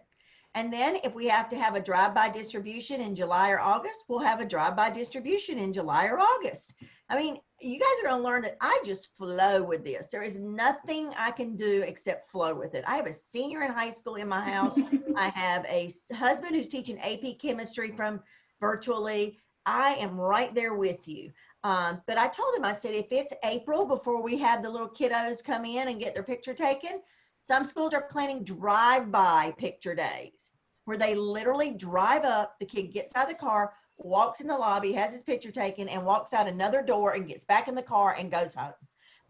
And then if we have to have a drive-by distribution in July or August, we'll have a drive-by distribution in July or August. I mean, you guys are going to learn that I just flow with this. There is nothing I can do except flow with it. I have a senior in high school in my house. I have a husband who's teaching AP chemistry from virtually. I am right there with you. But I told him, I said, if it's April before we have the little kiddos come in and get their picture taken, some schools are planning drive-by picture days where they literally drive up, the kid gets out of the car, walks in the lobby, has his picture taken, and walks out another door and gets back in the car and goes home.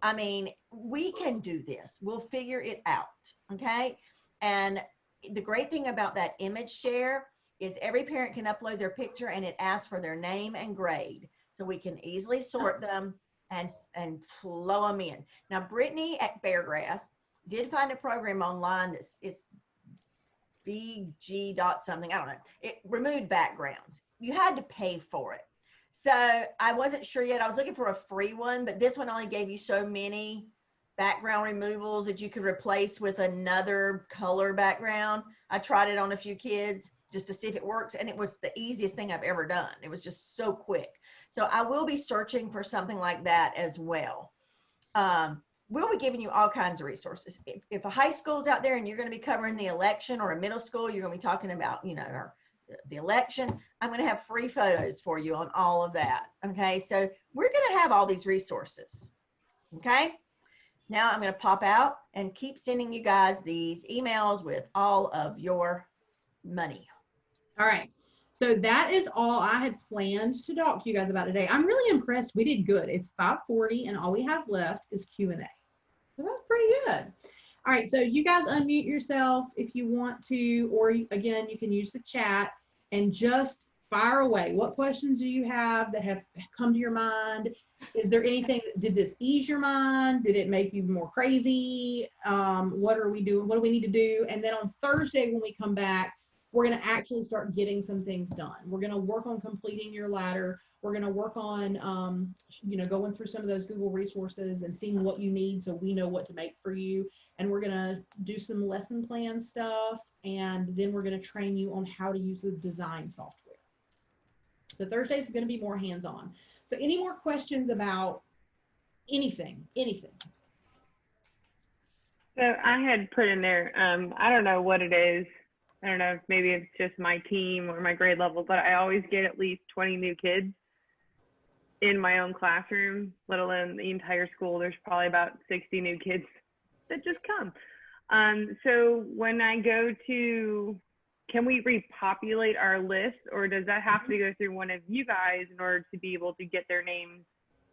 I mean, we can do this. We'll figure it out, okay? And the great thing about that image share is every parent can upload their picture and it asks for their name and grade. So we can easily sort them and flow them in. Now, Brittany at Beargrass did find a program online that's BG dot something, I don't know. It removed backgrounds. You had to pay for it. So I wasn't sure yet. I was looking for a free one, but this one only gave you so many background removals that you could replace with another color background. I tried it on a few kids just to see if it works, and it was the easiest thing I've ever done. It was just so quick. So I will be searching for something like that as well. We'll be giving you all kinds of resources. If a high school's out there and you're going to be covering the election, or a middle school, you're going to be talking about, you know, the election, I'm going to have free photos for you on all of that. Okay. So we're going to have all these resources. Okay. Now I'm going to pop out and keep sending you guys these emails with all of your money. All right. So that is all I had planned to talk to you guys about today. I'm really impressed. We did good. It's 5:40 and all we have left is Q&A. So that's pretty good. All right. So you guys unmute yourself if you want to, or again, you can use the chat and just fire away. What questions do you have that have come to your mind? Is there anything, did this ease your mind? Did it make you more crazy? What are we doing? What do we need to do? And then on Thursday, when we come back, we're going to actually start getting some things done. We're going to work on completing your ladder. We're going to work on, you know, going through some of those Google resources and seeing what you need so we know what to make for you. And we're going to do some lesson plan stuff. And then we're going to train you on how to use the design software. So Thursday is going to be more hands-on. So any more questions about anything? So I had put in there, I don't know what it is. I don't know if maybe it's just my team or my grade level, but I always get at least 20 new kids in my own classroom, let alone the entire school. There's probably about 60 new kids that just come. So when I go to, can we repopulate our list, or does that have to go through one of you guys in order to be able to get their names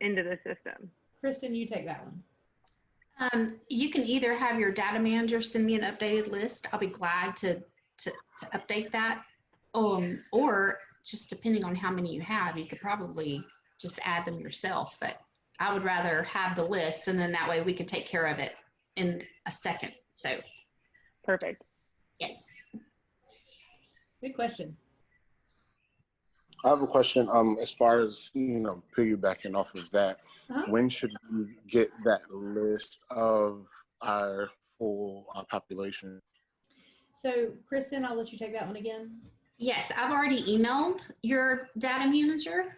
into the system? Kristen, you take that one. You can either have your data manager send me an updated list. I'll be glad to update that. Or just depending on how many you have, you could probably just add them yourself. But I would rather have the list, and then that way we can take care of it in a second. So perfect. Yes. Good question. I have a question. As far as, you know, piggybacking off of that, when should we get that list of our full population? So Kristen, I'll let you take that one again. Yes, I've already emailed your data manager,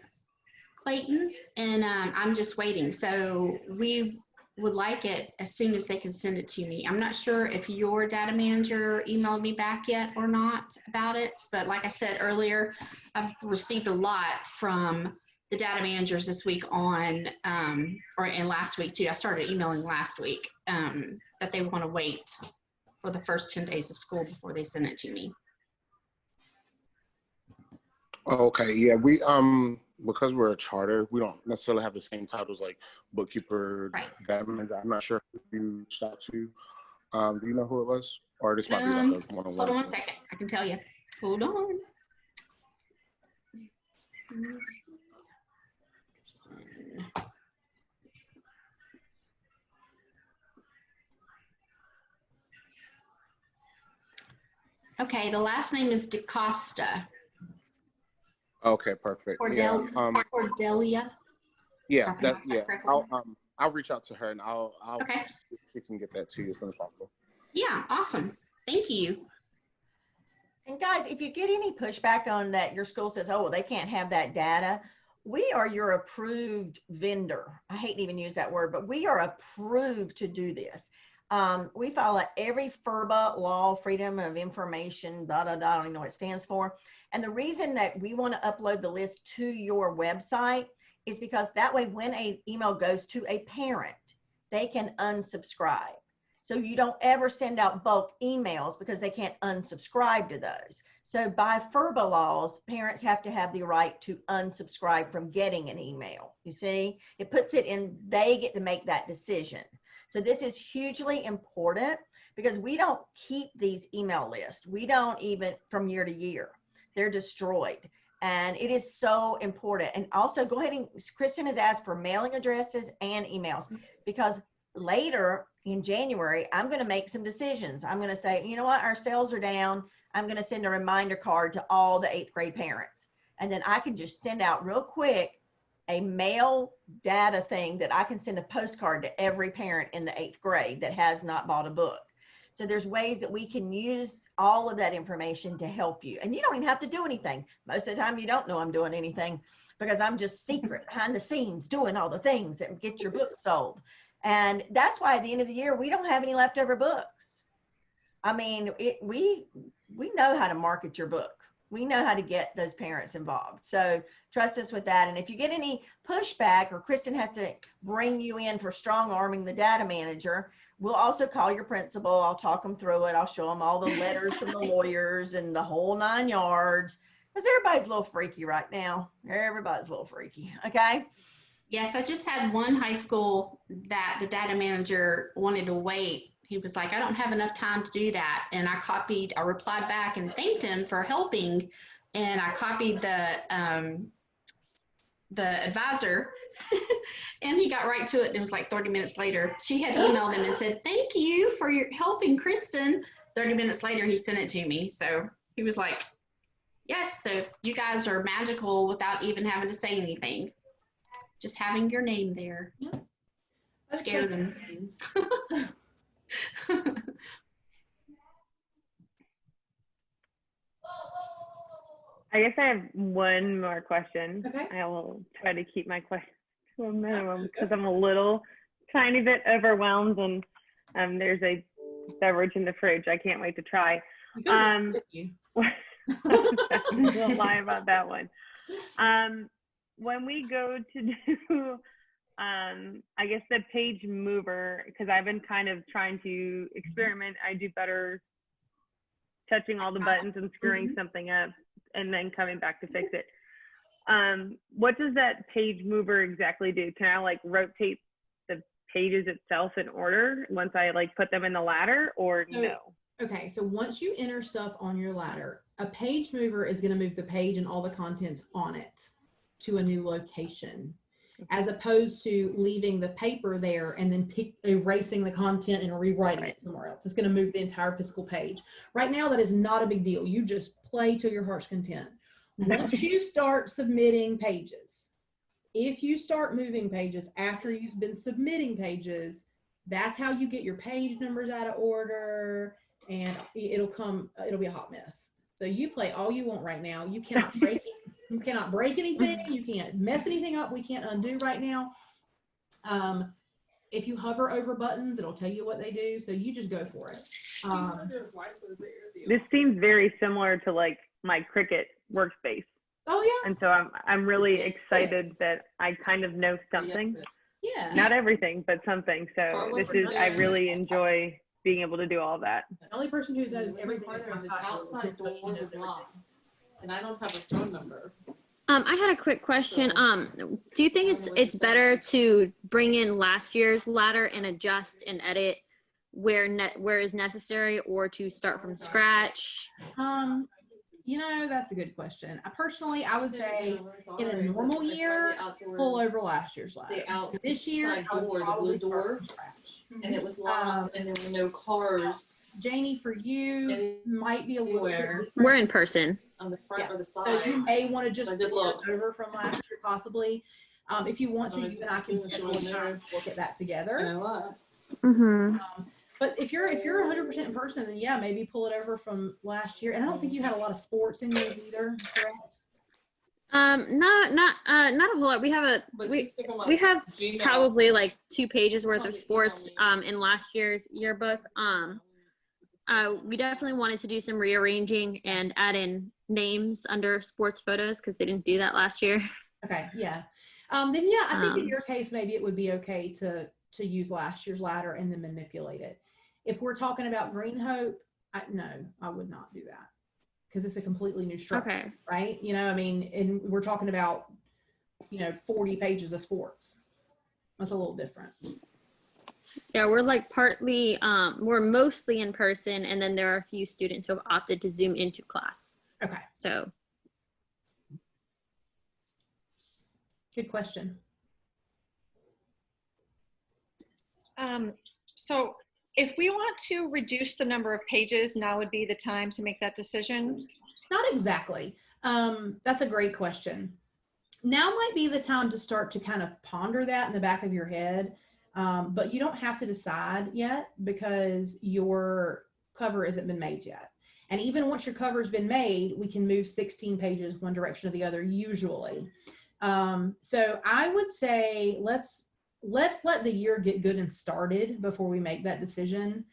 Clayton, and I'm just waiting. So we would like it as soon as they can send it to me. I'm not sure if your data manager emailed me back yet or not about it, but like I said earlier, I've received a lot from the data managers this week on, and last week too. I started emailing last week that they want to wait for the first 10 days of school before they send it to me. Okay, yeah, we because we're a charter, we don't necessarily have the same titles like bookkeeper, data manager. I'm not sure who you reached out to. Do you know who it was? Or this might be like a one-on-one. Hold on one second, I can tell you. Hold on. Okay, the last name is DeCosta. Okay, perfect. Cordelia. Yeah, I'll reach out to her and I'll Okay. see if she can get that to you as soon as possible. Yeah, awesome. Thank you. And guys, if you get any pushback on that, your school says, oh, well, they can't have that data. We are your approved vendor. I hate to even use that word, but we are approved to do this. We follow every FERBA law, Freedom of Information, I don't even know what it stands for. And the reason that we want to upload the list to your website is because that way when an email goes to a parent, they can unsubscribe. So you don't ever send out bulk emails because they can't unsubscribe to those. So by FERBA laws, parents have to have the right to unsubscribe from getting an email. You see, it puts it in, they get to make that decision. So this is hugely important because we don't keep these email lists. We don't even from year to year. They're destroyed. And it is so important. And also go ahead and, Kristen has asked for mailing addresses and emails because later in January, I'm going to make some decisions. I'm going to say, you know what, our sales are down. I'm going to send a reminder card to all the 8th grade parents. And then I can just send out real quick a mail data thing that I can send a postcard to every parent in the 8th grade that has not bought a book. So there's ways that we can use all of that information to help you. And you don't even have to do anything. Most of the time you don't know I'm doing anything because I'm just secret behind the scenes doing all the things that get your book sold. And that's why at the end of the year, we don't have any leftover books. I mean, we know how to market your book. We know how to get those parents involved. So trust us with that. And if you get any pushback or Kristen has to bring you in for strong arming the data manager, we'll also call your principal. I'll talk them through it. I'll show them all the letters from the lawyers and the whole 9 yards. Because everybody's a little freaky right now. Everybody's a little freaky. Okay. Yes, I just had one high school that the data manager wanted to wait. He was like, I don't have enough time to do that. And I replied back and thanked him for helping. And I copied the advisor and he got right to it. And it was like 30 minutes later, she had emailed him and said, thank you for your helping Kristen. 30 minutes later, he sent it to me. So he was like, yes, so you guys are magical without even having to say anything. Just having your name there. Yeah. Scared them. I guess I have one more question. Okay. I will try to keep my question to a minimum because I'm a little tiny bit overwhelmed and there's a beverage in the fridge. I can't wait to try. Won't lie about that one. When we go to do, I guess the page mover, because I've been kind of trying to experiment. I do better touching all the buttons and screwing something up and then coming back to fix it. What does that page mover exactly do? Can I like rotate the pages itself in order once I like put them in the ladder or no? Okay, so once you enter stuff on your ladder, a page mover is going to move the page and all the contents on it to a new location, as opposed to leaving the paper there and then erasing the content and rewriting it somewhere else. It's going to move the entire physical page. Right now, that is not a big deal. You just play to your heart's content. Once you start submitting pages, if you start moving pages after you've been submitting pages, that's how you get your page numbers out of order, and it'll be a hot mess. So you play all you want right now. You cannot break it. You cannot break anything. You can't mess anything up. We can't undo right now. If you hover over buttons, it'll tell you what they do. So you just go for it. This seems very similar to like my Cricut workspace. Oh yeah. And so I'm really excited that I kind of know something. Yeah. Not everything, but something. So I really enjoy being able to do all that. The only person who knows everything is the outside door is locked, and I don't have a phone number. I had a quick question. Do you think it's better to bring in last year's ladder and adjust and edit where is necessary, or to start from scratch? You know, that's a good question. Personally, I would say in a normal year, pull over last year's ladder. This year, I would probably start from scratch. And it was locked, and there were no cars. Janie, for you, might be a little bit. We're in person. On the front or the side. So you may want to just pull it over from last year, possibly. If you want to, you and I can schedule a time to look at that together. Mm-hmm. But if you're 100% in person, then yeah, maybe pull it over from last year. And I don't think you had a lot of sports in yours either, correct? Not a whole lot. We have we have probably like 2 pages worth of sports in last year's yearbook. We definitely wanted to do some rearranging and add in names under sports photos because they didn't do that last year. Okay, yeah. Then yeah, I think in your case maybe it would be okay to use last year's ladder and then manipulate it. If we're talking about Green Hope, no, I would not do that because it's a completely new structure, Okay. right? You know, I mean, and we're talking about 40 pages of sports. That's a little different. Yeah, we're like partly, we're mostly in person, and then there are a few students who have opted to Zoom into class. Okay. So. Good question. So if we want to reduce the number of pages, now would be the time to make that decision? Not exactly. That's a great question. Now might be the time to start to kind of ponder that in the back of your head. But you don't have to decide yet because your cover hasn't been made yet. And even once your cover's been made, we can move 16 pages one direction or the other usually. So I would say let's let the year get good and started before we make that decision,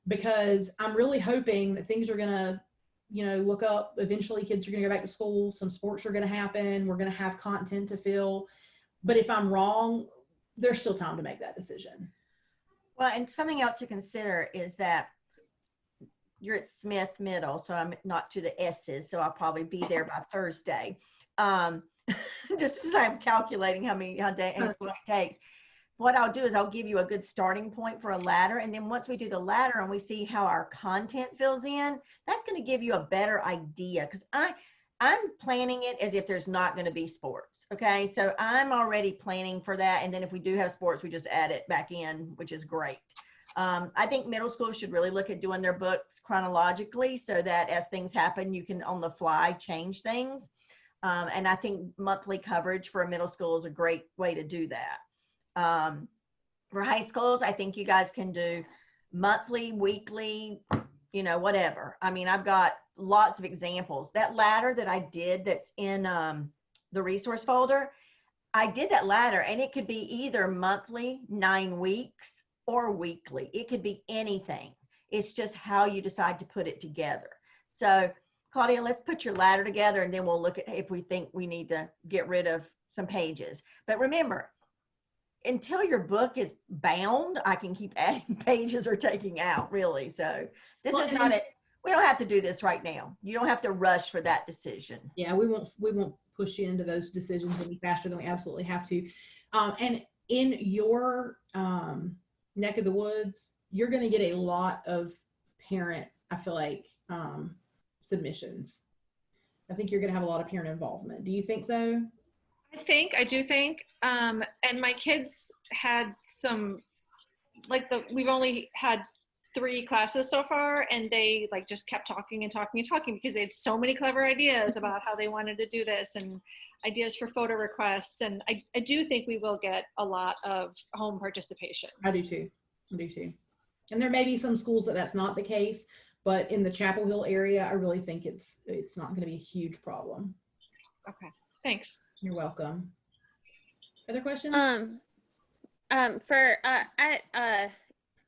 because I'm really hoping that things are going to, look up. Eventually kids are going to go back to school. Some sports are going to happen. We're going to have content to fill. But if I'm wrong, there's still time to make that decision. Well, and something else to consider is that you're at Smith Middle, so I'm not to the S's, so I'll probably be there by Thursday. Just as I'm calculating how long it takes. What I'll do is I'll give you a good starting point for a ladder, and then once we do the ladder and we see how our content fills in, that's going to give you a better idea, because I'm planning it as if there's not going to be sports. Okay, so I'm already planning for that, and then if we do have sports, we just add it back in, which is great. I think middle school should really look at doing their books chronologically so that as things happen, you can on the fly change things. And I think monthly coverage for a middle school is a great way to do that. For high schools, I think you guys can do monthly, weekly, whatever. I mean, I've got lots of examples. That ladder that I did that's in the resource folder, I did that ladder, and it could be either monthly, 9 weeks, or weekly. It could be anything. It's just how you decide to put it together. So Claudia, let's put your ladder together, and then we'll look at if we think we need to get rid of some pages. But remember, until your book is bound, I can keep adding pages or taking out, really. So this is not it. We don't have to do this right now. You don't have to rush for that decision. Yeah, we won't push you into those decisions any faster than we absolutely have to. And in your neck of the woods, you're going to get a lot of parent, I feel like, submissions. I think you're going to have a lot of parent involvement. Do you think so? I do think, and my kids had some, we've only had 3 classes so far, and they just kept talking and talking and talking because they had so many clever ideas about how they wanted to do this and ideas for photo requests. And I do think we will get a lot of home participation. I do too. And there may be some schools that's not the case, but in the Chapel Hill area, I really think it's not going to be a huge problem. Okay, thanks. You're welcome. Other questions?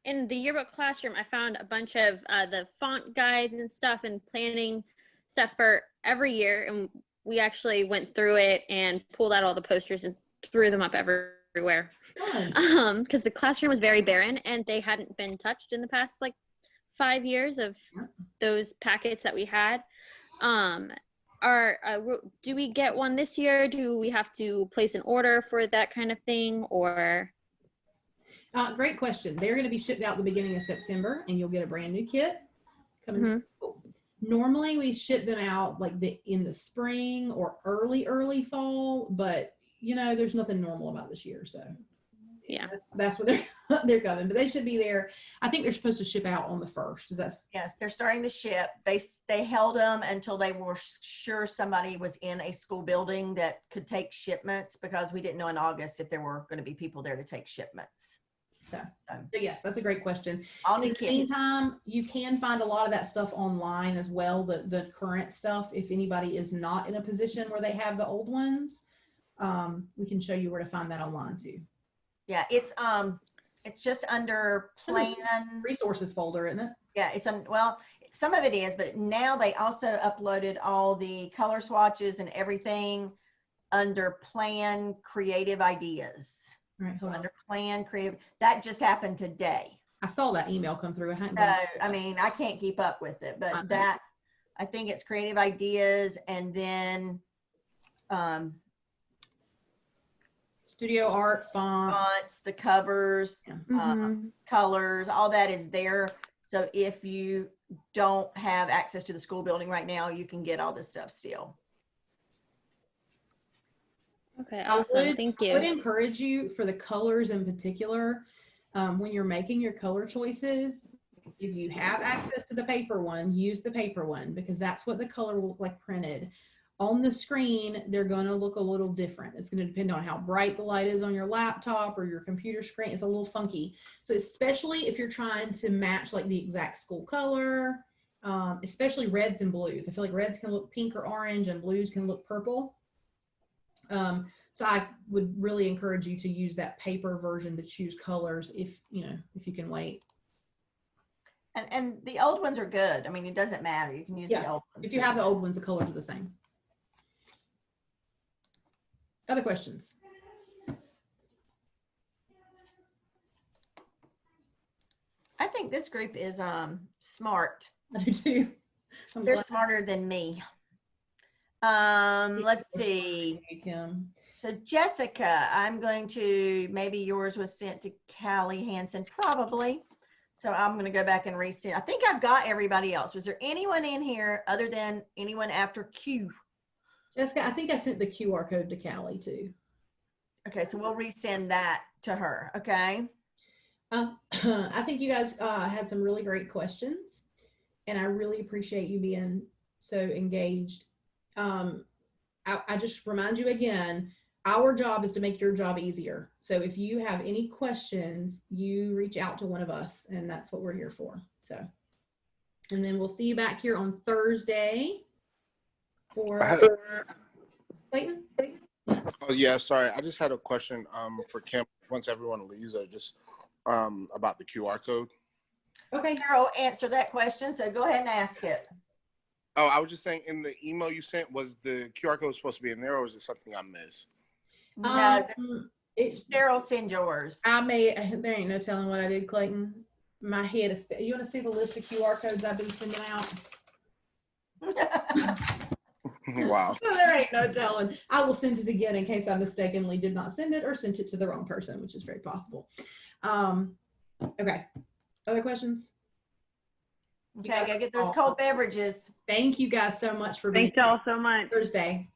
In the yearbook classroom, I found a bunch of the font guides and stuff and planning stuff for every year, and we actually went through it and pulled out all the posters and threw them up everywhere. Because the classroom was very barren and they hadn't been touched in the past 5 years of those packets that we had. Do we get one this year? Do we have to place an order for that kind of thing, or? Great question. They're going to be shipped out the beginning of September, and you'll get a brand new kit coming. Mm-hmm. Normally, we ship them out in the spring or early fall, but there's nothing normal about this year. So, Yeah. That's what they're coming, but they should be there. I think they're supposed to ship out on the 1st. Is that? Yes, they're starting to ship. They held them until they were sure somebody was in a school building that could take shipments, because we didn't know in August if there were going to be people there to take shipments. So yes, that's a great question. All new In the kits. meantime, you can find a lot of that stuff online as well. The current stuff, if anybody is not in a position where they have the old ones, we can show you where to find that online too. Yeah, it's just under plan resources folder, isn't it? Yeah, it's well, some of it is, but now they also uploaded all the color swatches and everything under plan creative ideas. Right. So under plan creative, that just happened today. I saw that email come through. I mean, I can't keep up with it, but that, I think it's creative ideas, and then studio art, fonts, the covers, colors, all that is there. So if you don't have access to the school building right now, you can get all this stuff still. Okay, awesome. Thank you. I would encourage you, for the colors in particular, when you're making your color choices, if you have access to the paper one, use the paper one, because that's what the color will look like printed. On the screen, they're going to look a little different. It's going to depend on how bright the light is on your laptop or your computer screen. It's a little funky. So especially if you're trying to match like the exact school color, especially reds and blues. I feel like reds can look pink or orange and blues can look purple. So I would really encourage you to use that paper version to choose colors if you can wait. And the old ones are good. I mean, it doesn't matter. You can use the old ones. If you have the old ones, the colors are the same. Other questions? I think this group is smart. I do too. They're smarter than me. Let's see. So Jessica, I'm going to, maybe yours was sent to Callie Hansen, probably. So I'm going to go back and resend. I think I've got everybody else. Was there anyone in here other than anyone after Q? Jessica, I think I sent the QR code to Callie too. Okay, so we'll resend that to her. Okay. I think you guys had some really great questions, and I really appreciate you being so engaged. I just remind you again, our job is to make your job easier. So if you have any questions, you reach out to one of us, and that's what we're here for. So, and then we'll see you back here on Thursday for Clayton. Oh yeah, sorry. I just had a question for Kim once everyone leaves, just about the QR code. Okay. Carol, answer that question. So go ahead and ask it. Oh, I was just saying, in the email you sent, was the QR code supposed to be in there, or was it something I missed? No, Cheryl, send yours. There ain't no telling what I did, Clayton. My head is, you want to see the list of QR codes I've been sending out? Wow. So there ain't no telling. I will send it again in case I mistakenly did not send it or sent it to the wrong person, which is very possible. Okay. Other questions? Okay, I gotta get those cold beverages. Thank you guys so much for being here. Thanks y'all so much. Thursday.